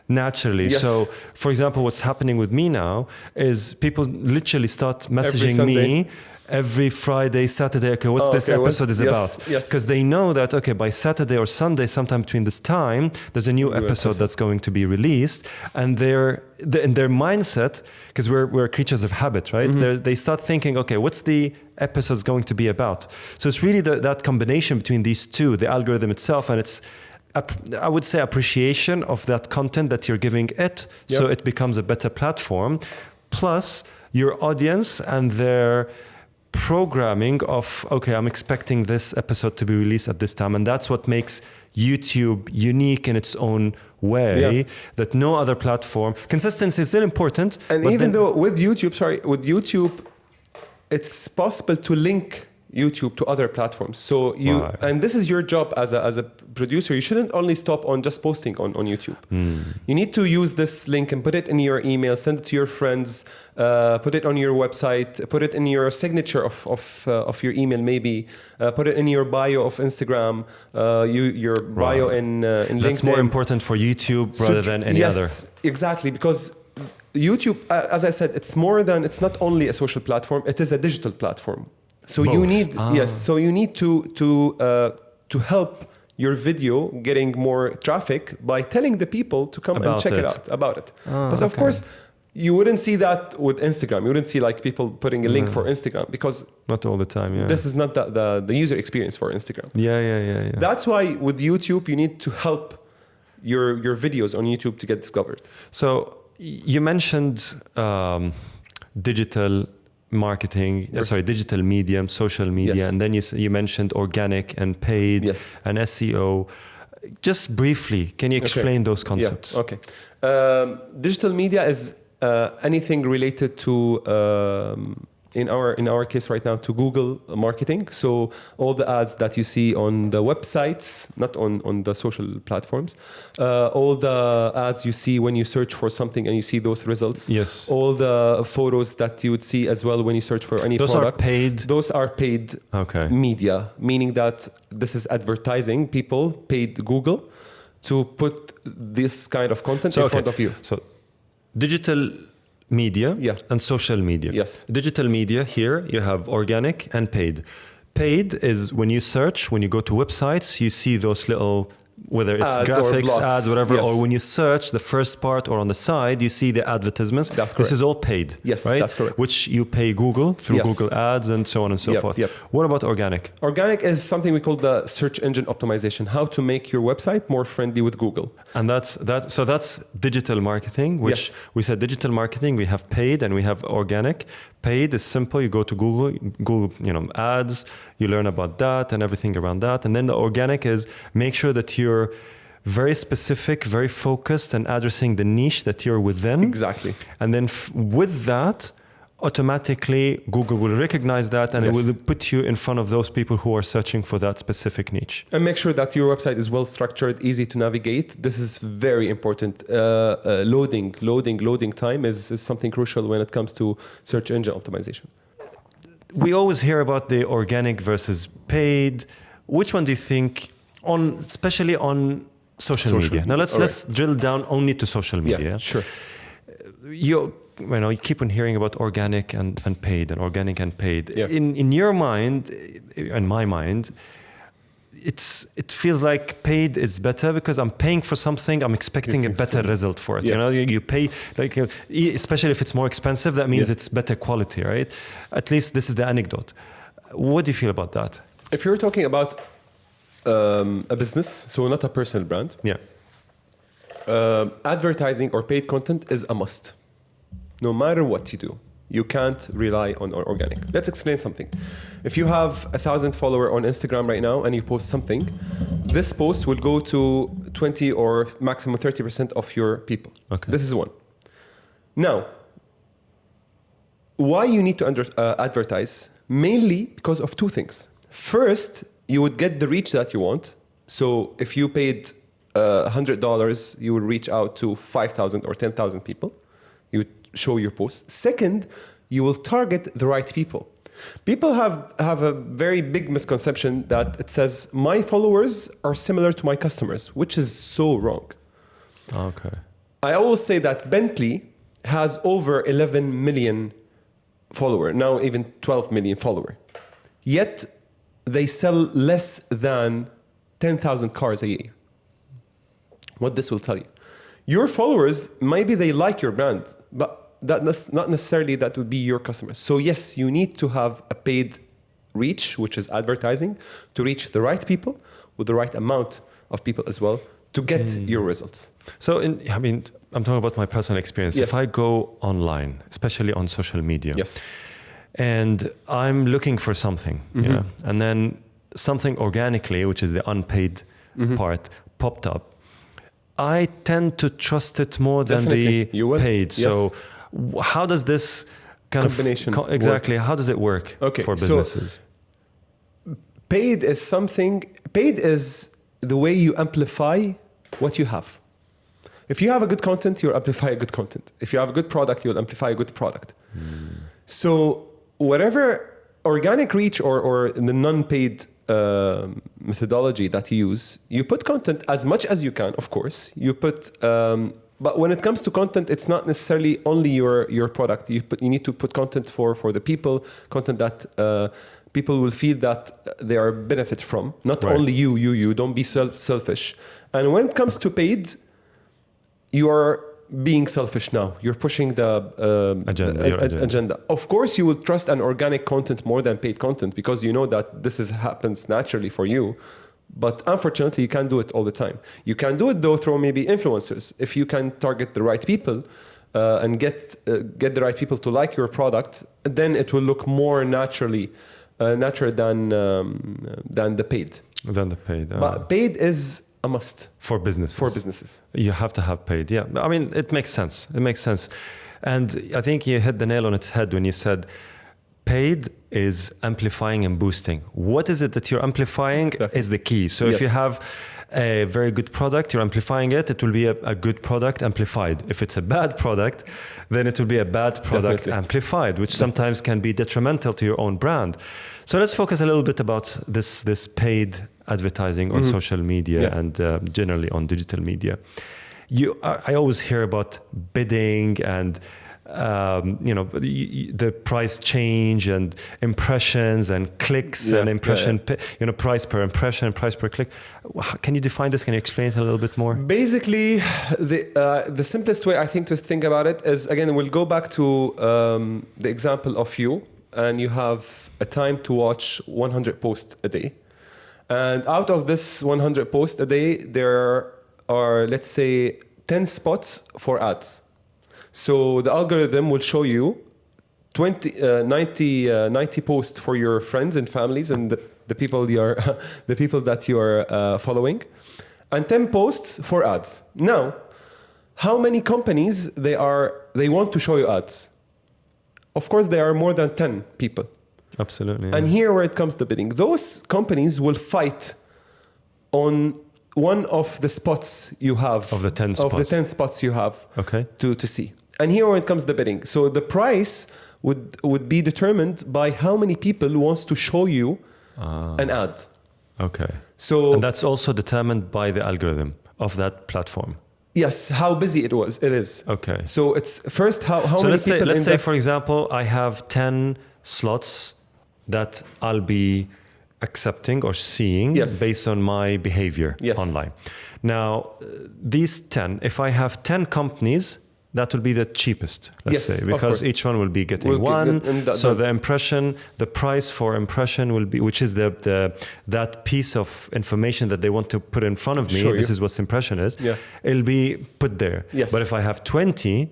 naturally. Yes. So for example, what's happening with me now is people literally start messaging me every Friday, Saturday, okay, what's this episode is about? Yes. Because they know that, okay, by Saturday or Sunday, sometime between this time, there's a new episode that's going to be released. And in their mindset, because we're creatures of habit, right? Mm-hmm. They start thinking, okay, what's the episode's going to be about? So it's really that combination between these two, the algorithm itself, and it's, I would say, appreciation of that content that you're giving it, so it becomes a better platform, plus your audience and their programming of, okay, I'm expecting this episode to be released at this time, and that's what makes YouTube unique in its own way, that no other platform. Consistency is still important. And even though with YouTube, it's possible to link YouTube to other platforms. So and this is your job as a producer. You shouldn't only stop on just posting on YouTube. You need to use this link and put it in your email, send it to your friends, put it on your website, put it in your signature of your email, maybe put it in your bio of Instagram, your bio in LinkedIn. That's more important for YouTube rather than any other. Yes, exactly, because YouTube, as I said, it's not only a social platform, it is a digital platform. So both. You need to help your video getting more traffic by telling the people to come and check it out about it. But of course, you wouldn't see that with Instagram. You wouldn't see like people putting a link for Instagram because not all the time. Yeah, this is not the user experience for Instagram. Yeah. That's why with YouTube you need to help your videos on YouTube to get discovered. So you mentioned digital marketing, digital medium, social media, and then you mentioned organic and paid and SEO. Just briefly, can you explain those concepts? Yeah. Okay. Digital media is anything related to in our case right now to Google marketing. So all the ads that you see on the websites, not on the social platforms, all the ads you see when you search for something and you see those results. Yes. All the photos that you would see as well when you search for any product. Those are paid media, meaning that this is advertising. People paid Google to put this kind of content in front of you. So digital media and social media. Yes. Digital media, here you have organic and paid. Paid is when you search, when you go to websites, you see those little, whether it's ads graphics, ads, whatever, or when you search the first part or on the side, you see the advertisements. That's correct. This is all paid. Yes, right? that's correct. Which you pay Google through Google Ads and so on and so forth. What about organic? Organic is something we call the search engine optimization, how to make your website more friendly with Google. And that's digital marketing, which we said digital marketing, we have paid and we have organic. Paid is simple, you go to Google, ads, you learn about that and everything around that. And then the organic is make sure that you're very specific, very focused and addressing the niche that you're within. Exactly. And then with that, automatically Google will recognize that and it will put you in front of those people who are searching for that specific niche. And make sure that your website is well structured, easy to navigate. This is very important. Loading time is something crucial when it comes to search engine optimization. We always hear about the organic versus paid. Which one do you think, especially on social media? Now let's drill down only to social media. Yeah, sure. You keep on hearing about organic and paid and organic and paid. Yeah. In your mind, in my mind, it feels like paid is better because I'm paying for something, I'm expecting a better result for it. Yeah. You pay, especially if it's more expensive, that means it's better quality, right? At least this is the anecdote. What do you feel about that? If you're talking about a business, so not a personal brand, advertising or paid content is a must. No matter what you do, you can't rely on organic. Let's explain something. If you have 1,000 followers on Instagram right now and you post something, this post will go to 20 or maximum 30% of your people. Okay. This is one. Now, why you need to advertise? Mainly because of two things. First, you would get the reach that you want. So if you paid $100, you would reach out to 5,000 or 10,000 people. You would show your post. Second, you will target the right people. People have a very big misconception that it says my followers are similar to my customers, which is so wrong. Okay. I always say that Bentley has over 11 million followers, now even 12 million followers. Yet they sell less than 10,000 cars a year. What this will tell you. Your followers, maybe they like your brand, but that's not necessarily that would be your customers. So yes, you need to have a paid reach, which is advertising, to reach the right people with the right amount of people as well to get your results. So I'm talking about my personal experience. Yes. If I go online, especially on social media, yes, and I'm looking for something, and then something organically, which is the unpaid part, popped up, I tend to trust it more than the paid. Yes. So how does this combination exactly work? How does it work for businesses? So paid is the way you amplify what you have. If you have a good content, you'll amplify a good content. If you have a good product, you'll amplify a good product. So whatever organic reach or the non-paid methodology that you use, you put content as much as you can, of course. You put, but when it comes to content, it's not necessarily only your product. You need to put content for the people, content that people will feel that they are benefit from, not Right. only you. Don't be selfish. And when it comes to paid, you are being selfish now. You're pushing the agenda. Of course, you will trust an organic content more than paid content because you know that this happens naturally for you. But unfortunately, you can't do it all the time. You can do it though through maybe influencers. If you can target the right people and get the right people to like your product, then it will look more natural than the paid. Than the paid. But paid is a must for businesses. You have to have paid. Yeah, I mean, it makes sense. And I think you hit the nail on its head when you said paid is amplifying and boosting. What is it that you're amplifying is the key. So if you have a very good product, you're amplifying it, it will be a good product amplified. If it's a bad product, then it will be a bad product amplified, which sometimes can be detrimental to your own brand. So let's focus a little bit about this paid advertising on social media and generally on digital media. I always hear about bidding and the price change and impressions and clicks and price per impression, price per click. Can you define this? Can you explain it a little bit more? Basically, the simplest way I think to think about it is, again, we'll go back to the example of you, and you have a time to watch 100 posts a day. And out of this 100 posts a day, there are, let's say, 10 spots for ads. So the algorithm will show you 90 posts for your friends and families and the people that you are following, and 10 posts for ads. Now, how many companies they want to show you ads? Of course, there are more than 10 people. Absolutely. And here where it comes to bidding. Those companies will fight on one of the spots you have. Of the 10 spots you have to see. And here when it comes to bidding. So the price would be determined by how many people wants to show you an ad. Okay. So and that's also determined by the algorithm of that platform. Yes, how busy it is. Okay. So it's first how many people. Let's say for example, I have 10 slots that I'll be accepting or seeing based on my behavior online. Now, these 10, if I have 10 companies, that will be the cheapest, let's say, because each one will be getting one. So the price for impression will be, which is that piece of information that they want to put in front of me. This is what impression is. It'll be put there. But if I have 20,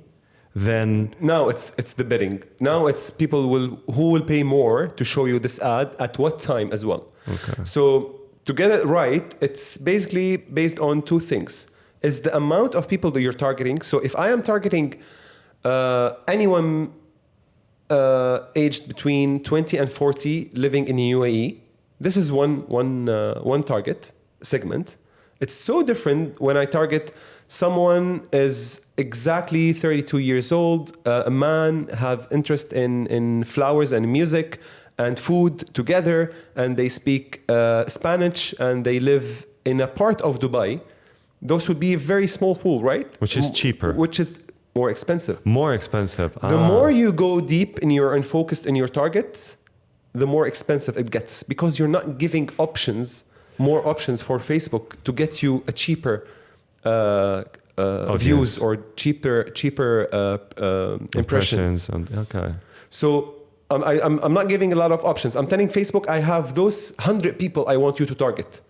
then now it's the bidding. Now it's people who will pay more to show you this ad at what time as well. Okay. So to get it right, it's basically based on two things. Is the amount of people that you're targeting. So if I am targeting anyone aged between 20 and 40 living in the UAE, this is one target segment. It's so different when I target someone is exactly 32 years old, a man, have interest in flowers and music and food together, and they speak Spanish and they live in a part of Dubai. Those would be a very small pool, right? Which is cheaper. Which is more expensive. More expensive. The more you go deep and focused in your targets, the more expensive it gets, because you're not giving more options for Facebook to get you a cheaper views or cheaper impressions. So I'm not giving a lot of options. I'm telling Facebook, I have those 100 people I want you to target.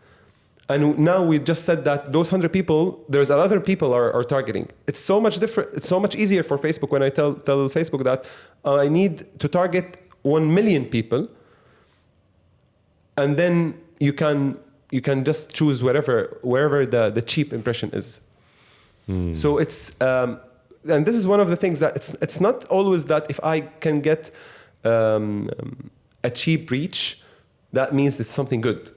And now we just said that those 100 people, there's other people are targeting. It's so much different. It's so much easier for Facebook when I tell Facebook that I need to target 1 million people, and then you can just choose wherever the cheap impression is. So it's and this is one of the things that it's not always that if I can get a cheap reach, that means it's something good.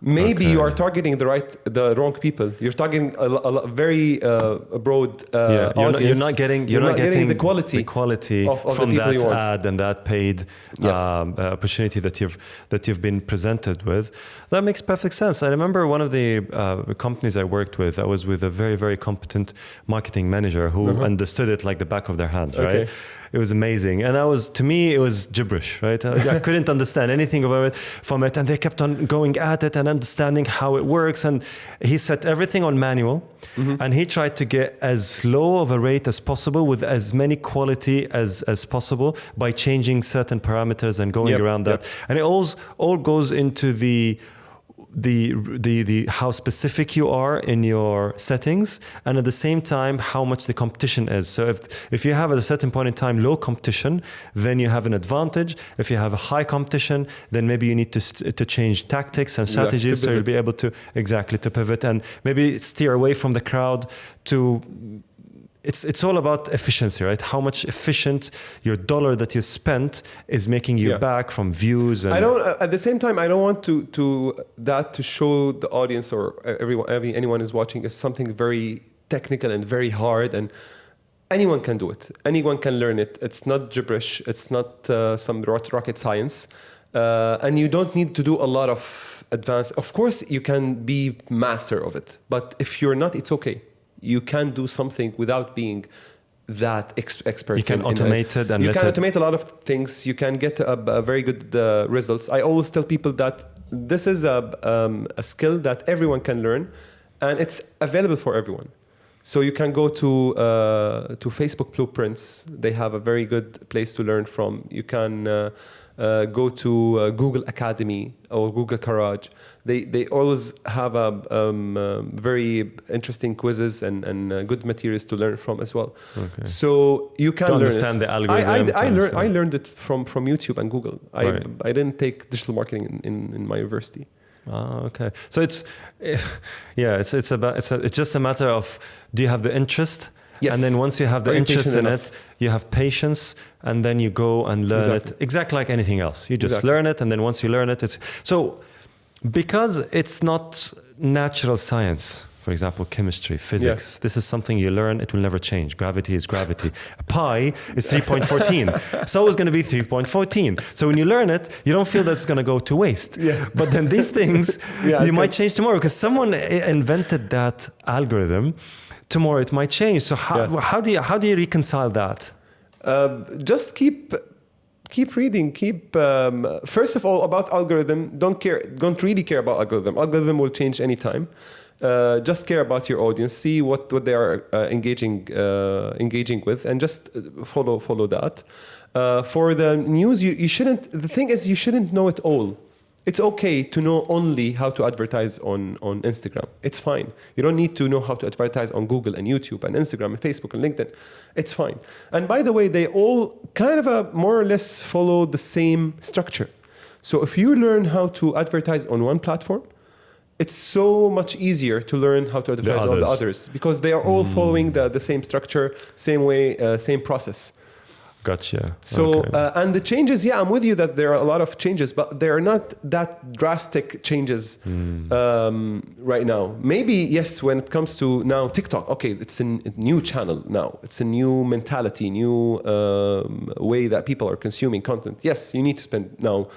Maybe you are targeting the wrong people. You're targeting a very broad audience. You're not getting the quality of from that you ad and that paid opportunity that you've been presented with. That makes perfect sense. I remember one of the companies I worked with. I was with a very, very competent marketing manager who understood it like the back of their hand. Right. It was amazing. And to me, it was gibberish, right? I couldn't understand anything from it. And they kept on going at it and understanding how it works. And he set everything on manual. And he tried to get as low of a rate as possible with as many quality as possible by changing certain parameters and going around that. And it all goes into the how specific you are in your settings, and at the same time how much the competition is. So if you have at a certain point in time low competition, then you have an advantage. If you have a high competition, then maybe you need to change tactics and strategies, so you'll be able to pivot and maybe steer away from the crowd to. It's all about efficiency, right? How much efficient your dollar that you spent is making you back from views. And at the same time, I don't want to show the audience or anyone is watching as something very technical and very hard, and anyone can do it. Anyone can learn it. It's not gibberish. It's not some rocket science. And you don't need to do a lot of advanced. Of course, you can be master of it, but if you're not, it's okay. You can do something without being that expert. You can automate it. And you can automate a lot of things. You can get a very good results. I always tell people that this is a skill that everyone can learn, and it's available for everyone. So you can go to Facebook Blueprints. They have a very good place to learn from. You can go to Google Academy or Google Garage. They always have very interesting quizzes and good materials to learn from as well. Okay. So you can understand the algorithm. I learned it from YouTube and Google. I didn't take digital marketing in my university. Okay. So it's just a matter of, do you have the interest? Yes. And then once you have the interest in it, you have patience, and then you go and learn it exactly like anything else. You just learn it, and then once you learn it, it's so because it's not natural science. For example, chemistry, physics. This is something you learn. It will never change. Gravity is gravity. Pi is 3.14. So it's going to be 3.14. So when you learn it, you don't feel that's going to go to waste. But then these things, you might change tomorrow because someone invented that algorithm. Tomorrow it might change. So how do you reconcile that? Just keep reading. First of all, about algorithm, don't really care about algorithm. Algorithm will change anytime. Just care about your audience, see what they are engaging with, and just follow that. For the news, you shouldn't. The thing is, you shouldn't know it all. It's okay to know only how to advertise on Instagram. It's fine. You don't need to know how to advertise on Google and YouTube and Instagram and Facebook and LinkedIn. It's fine. And by the way, they all kind of more or less follow the same structure. So if you learn how to advertise on one platform, it's so much easier to learn how to advertise on the others because they are all following the same structure, same way, same process. Gotcha. So, and the changes, I'm with you that there are a lot of changes, but they are not that drastic changes right now. Maybe, yes, when it comes to now TikTok, okay, it's a new channel now. It's a new mentality, new way that people are consuming content. Yes, you need to spend now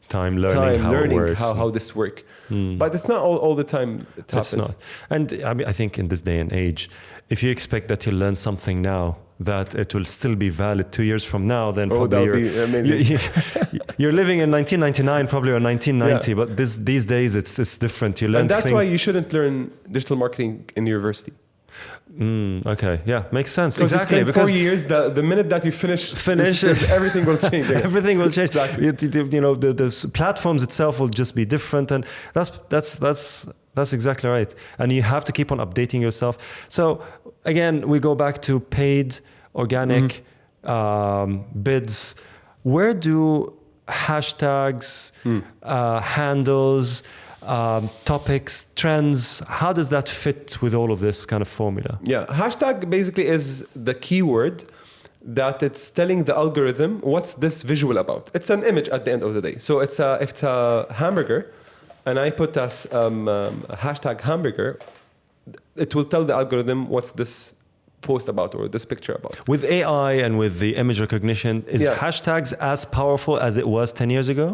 time learning how this works. But it's not all the time it happens. It's not. And I think in this day and age, if you expect that you'll learn something now, that it will still be valid 2 years from now, then probably you're living in 1999 probably or 1990. But these days it's different. You learn, and that's why you shouldn't learn digital marketing in university. Okay, makes sense. Exactly. Because 4 years, the minute that you finish everything will change. Everything will change. Exactly. The platforms itself will just be different, and that's exactly right. And you have to keep on updating yourself. So again, we go back to paid, organic bids. Where do hashtags, handles, topics, trends, how does that fit with all of this kind of formula? Hashtag basically is the keyword that it's telling the algorithm what's this visual about. It's an image at the end of the day. So it's a hamburger, and I put as hashtag hamburger, it will tell the algorithm what's this post about or this picture about. With AI and with the image recognition, is hashtags as powerful as it was 10 years ago?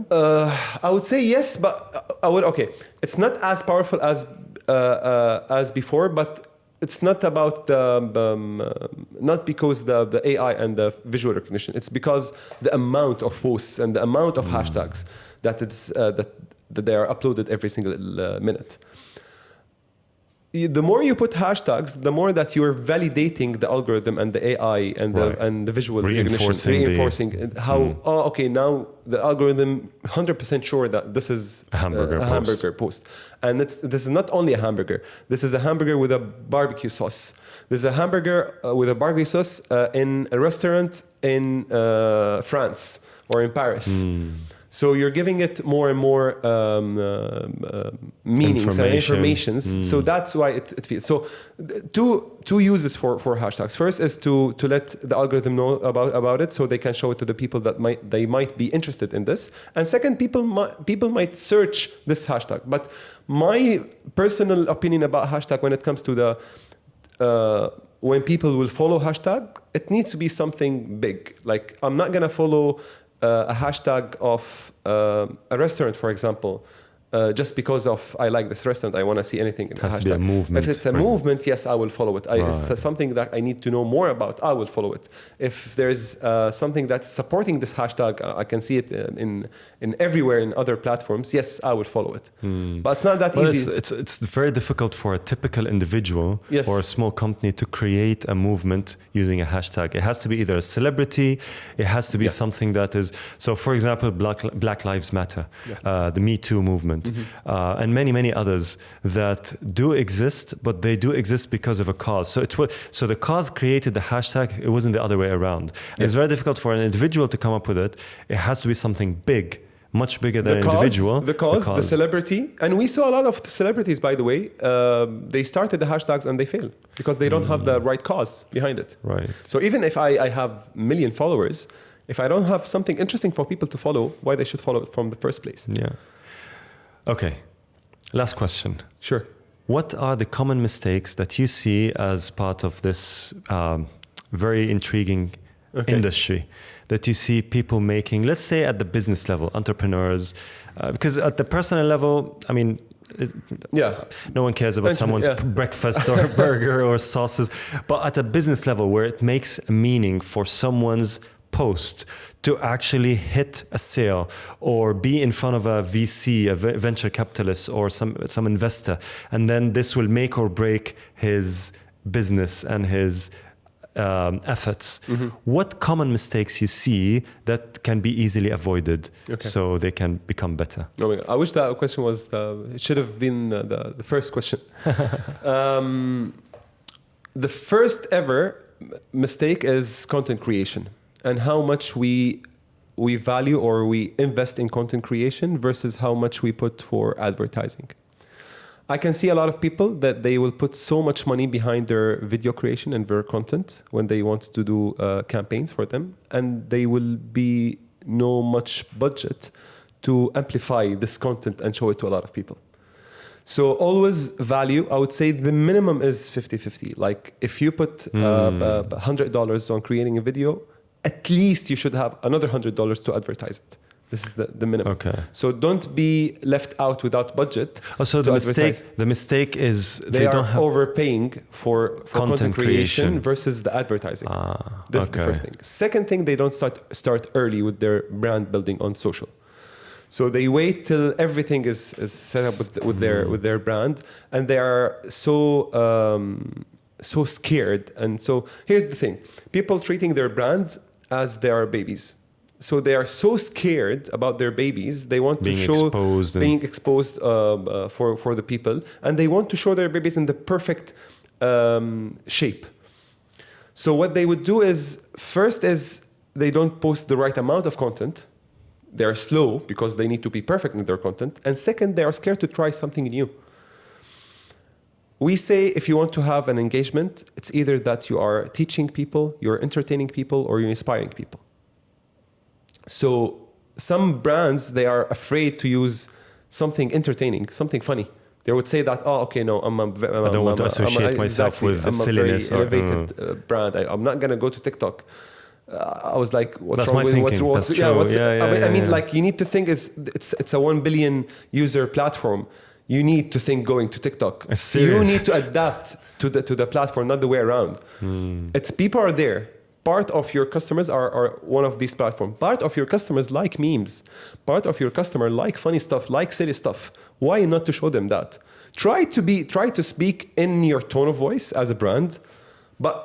I would say yes, but it's not as powerful as before, but it's not about not because the AI and the visual recognition. It's because the amount of posts and the amount of hashtags that they are uploaded every single minute. The more you put hashtags, the more that you're validating the algorithm and the AI and the visual recognition, reinforcing how now the algorithm 100% sure that this is a hamburger post, and this is not only a hamburger. This is a hamburger with a barbecue sauce. This is a hamburger with a barbecue sauce in a restaurant in France or in Paris. So you're giving it more and more meanings and informations. So that's why it feels. So two uses for hashtags. First is to let the algorithm know about it, so they can show it to the people that might be interested in this. And second, people might search this hashtag. But my personal opinion about hashtag when it comes to the when people will follow hashtag, it needs to be something big. Like I'm not gonna follow a hashtag of a restaurant, for example, just because of I like this restaurant, I want to see anything in the hashtag. To be a movement. If it's a movement, yes, I will follow it. If it's something that I need to know more about, I will follow it. If there's something that's supporting this hashtag, I can see it in everywhere in other platforms, yes, I will follow it. But it's not that easy. It's very difficult for a typical individual or a small company to create a movement using a hashtag. It has to be either a celebrity, it has to be something that is, so for example, Black Lives Matter, the Me Too movement. And many others that do exist, but they do exist because of a cause. So the cause created the hashtag. It wasn't the other way around. It's very difficult for an individual to come up with it. It has to be something big, much bigger than an individual. The cause, the celebrity, and we saw a lot of celebrities, by the way. They started the hashtags and they fail because they don't have the right cause behind it. Right. So even if I have 1 million followers, if I don't have something interesting for people to follow, why they should follow it from the first place? Yeah. Okay, last question. Sure. What are the common mistakes that you see as part of this very intriguing industry that you see people making, let's say at the business level, entrepreneurs, because at the personal level, I mean, no one cares about someone's breakfast or burger or sauces, but at a business level where it makes a meaning for someone's post to actually hit a sale or be in front of a VC, a venture capitalist or some investor, and then this will make or break his business and his efforts. What common mistakes you see that can be easily avoided so they can become better? I wish that question was it should have been the first question. The first ever mistake is content creation. And how much we value or we invest in content creation versus how much we put for advertising. I can see a lot of people that they will put so much money behind their video creation and their content when they want to do campaigns for them, and they will be no much budget to amplify this content and show it to a lot of people. So always value, I would say the minimum is 50-50. Like if you put $100 on creating a video, at least you should have another $100 to advertise it. This is the minimum. Okay. So don't be left out without budget. So the mistake is they are overpaying for content creation versus the advertising. This is the first thing. Second thing, they don't start early with their brand building on social. So they wait till everything is set up with their brand, and they are so scared. And so here's the thing: people treating their brand as they are babies. So they are so scared about their babies. They want to show being exposed for the people, and they want to show their babies in the perfect shape. So what they would do is, first is they don't post the right amount of content. They are slow because they need to be perfect in their content. And second, they are scared to try something new. We say if you want to have an engagement, it's either that you are teaching people, you're entertaining people, or you're inspiring people. So some brands, they are afraid to use something entertaining, something funny. They would say that, oh, okay, no, I don't want to associate myself with the silliness. I'm a very elevated brand. I'm not going to go to TikTok. I was like, what's That's wrong my with thinking. what's That's true. I mean, like, you need to think it's a 1 billion user platform. You need to think going to TikTok. You need to adapt to the platform, not the way around. It's people are there. Part of your customers are one of these platforms. Part of your customers like memes. Part of your customer like funny stuff, like silly stuff. Why not to show them that? Try to speak in your tone of voice as a brand, but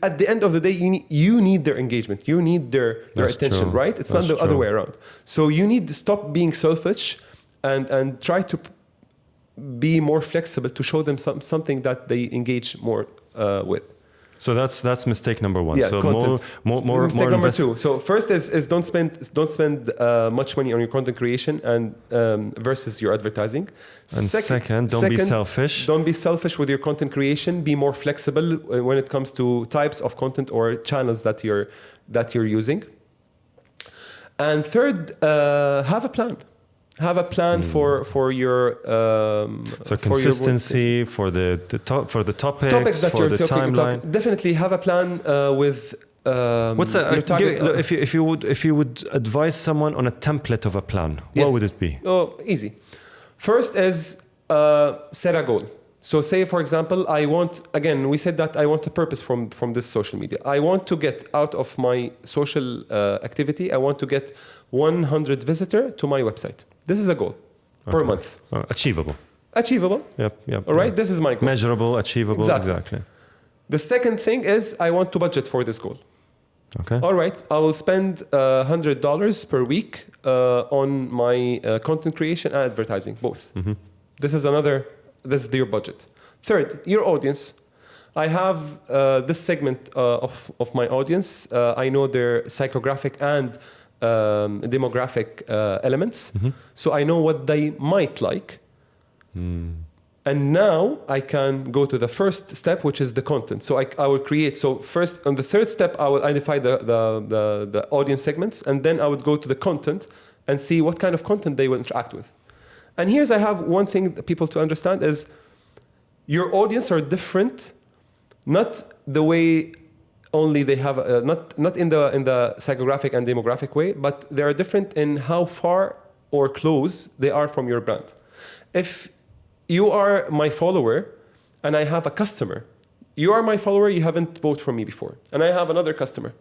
at the end of the day, you need their engagement. You need their attention, true. right? It's not the other way around. So you need to stop being selfish and try to be more flexible to show them something that they engage more with. So that's mistake number one. Yeah, so content. more mistake number two. So first is don't spend much money on your content creation and versus your advertising. And second, don't be selfish. Don't be selfish with your content creation. Be more flexible when it comes to types of content or channels that you're using. And third, have a plan. Have a plan for your so consistency for the topics that for you're the talking timeline. about. Definitely have a plan with. What's that? If you would advise someone on a template of a plan, what would it be? Oh, easy. First is set a goal. So say, for example, we said that I want a purpose from this social media. I want to get out of my social activity, I want to get 100 visitors to my website. This is a goal per month. Achievable. Yep. All right, this is my goal. Measurable, achievable, exactly. The second thing is I want to budget for this goal. Okay. All right, I will spend $100 per week on my content creation and advertising, both. Mm-hmm. This is your budget. Third, your audience. I have this segment of my audience. I know their psychographic and demographic elements. Mm-hmm. So I know what they might like. And now I can go to the first step, which is the content. So I will create. So first, on the third step, I will identify the audience segments, and then I would go to the content and see what kind of content they will interact with. And I have one thing that people to understand is your audience are different, not the way only they have, not in the psychographic and demographic way, but they are different in how far or close they are from your brand. If you are my follower and I have a customer, you are my follower, you haven't bought from me before, and I have another customer,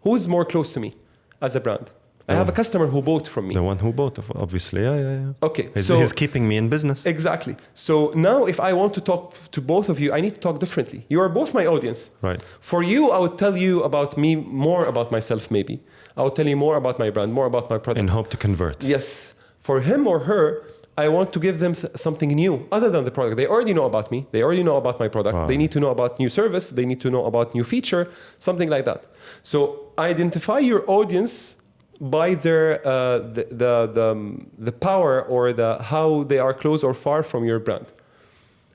who's more close to me as a brand? I have a customer who bought from me. The one who bought, obviously. Yeah. Okay. He's keeping me in business. Exactly. So now if I want to talk to both of you, I need to talk differently. You are both my audience. Right. For you, I would tell you about me, more about myself maybe. I would tell you more about my brand, more about my product. And hope to convert. Yes. For him or her, I want to give them something new other than the product. They already know about me. They already know about my product. Wow. They need to know about new service. They need to know about new feature, something like that. So identify your audience by their the power or how they are close or far from your brand,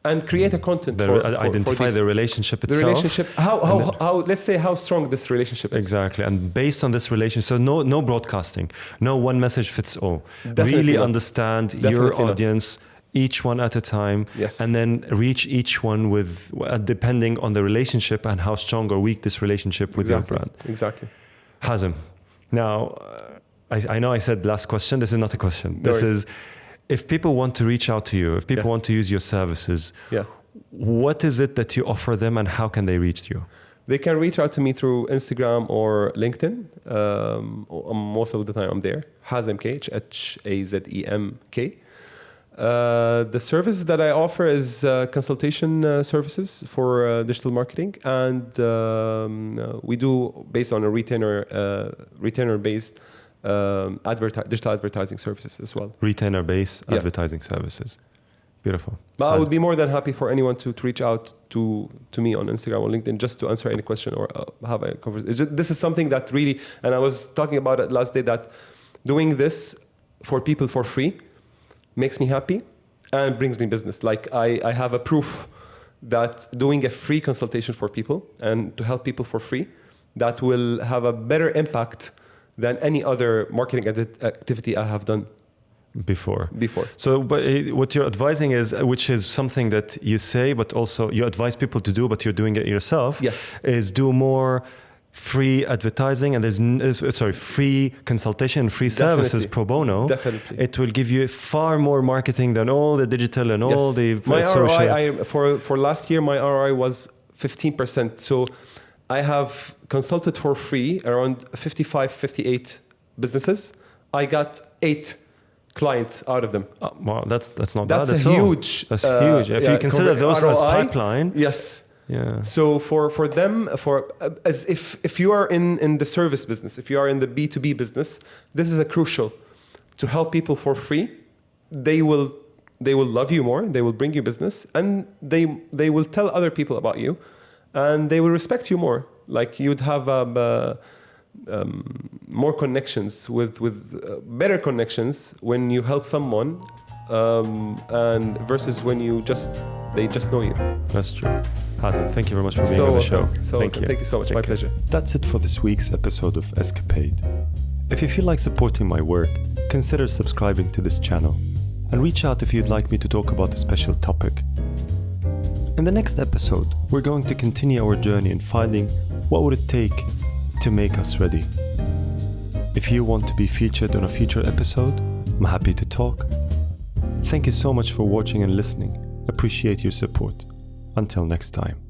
and create a content identify the relationship itself. The relationship, how let's say how strong this relationship is. Exactly, and based on this relationship, so no broadcasting, no one message fits all. Definitely really not. Understand Definitely your not. audience. Each one at a time, yes. And then reach each one with depending on the relationship and how strong or weak this relationship with your brand. Exactly. Hazem, now I know I said last question. This is not a question. This is, if people want to reach out to you, if people want to use your services, what is it that you offer them and how can they reach you? They can reach out to me through Instagram or LinkedIn. Most of the time I'm there. Hazem K, Hazemk. The service that I offer is consultation services for digital marketing, and we do based on a retainer-based digital advertising services as well. Retainer-based advertising services. Beautiful. But I would be more than happy for anyone to reach out to me on Instagram or LinkedIn just to answer any question or have a conversation. This is something that really, and I was talking about it last day, that doing this for people for free makes me happy and brings me business. Like I have a proof that doing a free consultation for people and to help people for free, that will have a better impact than any other marketing activity I have done. before. So, but what you're advising is, which is something that you say, but also you advise people to do, but you're doing it yourself. Yes. Is do more free advertising and free consultation, free services pro bono. Definitely. It will give you far more marketing than all the digital and all the my social. ROI, for last year, my ROI was 15%. So I have consulted for free around 55, 58 businesses. I got 8 clients out of them. Wow, that's not bad at all. That's huge. If you consider those ROI, as pipeline. Yes. Yeah. So for them, as if you are in the service business, if you are in the B2B business, this is a crucial to help people for free. They will love you more. They will bring you business, and they will tell other people about you, and they will respect you more. Like you'd have more connections with better connections when you help someone, and versus when they just know you. That's true. Hazem, thank you very much for being on the show. Thank you so much. My pleasure. That's it for this week's episode of Escapade. If you feel like supporting my work, consider subscribing to this channel and reach out if you'd like me to talk about a special topic. In the next episode, we're going to continue our journey in finding what would it take to make us ready. If you want to be featured on a future episode, I'm happy to talk. Thank you so much for watching and listening. Appreciate your support. Until next time.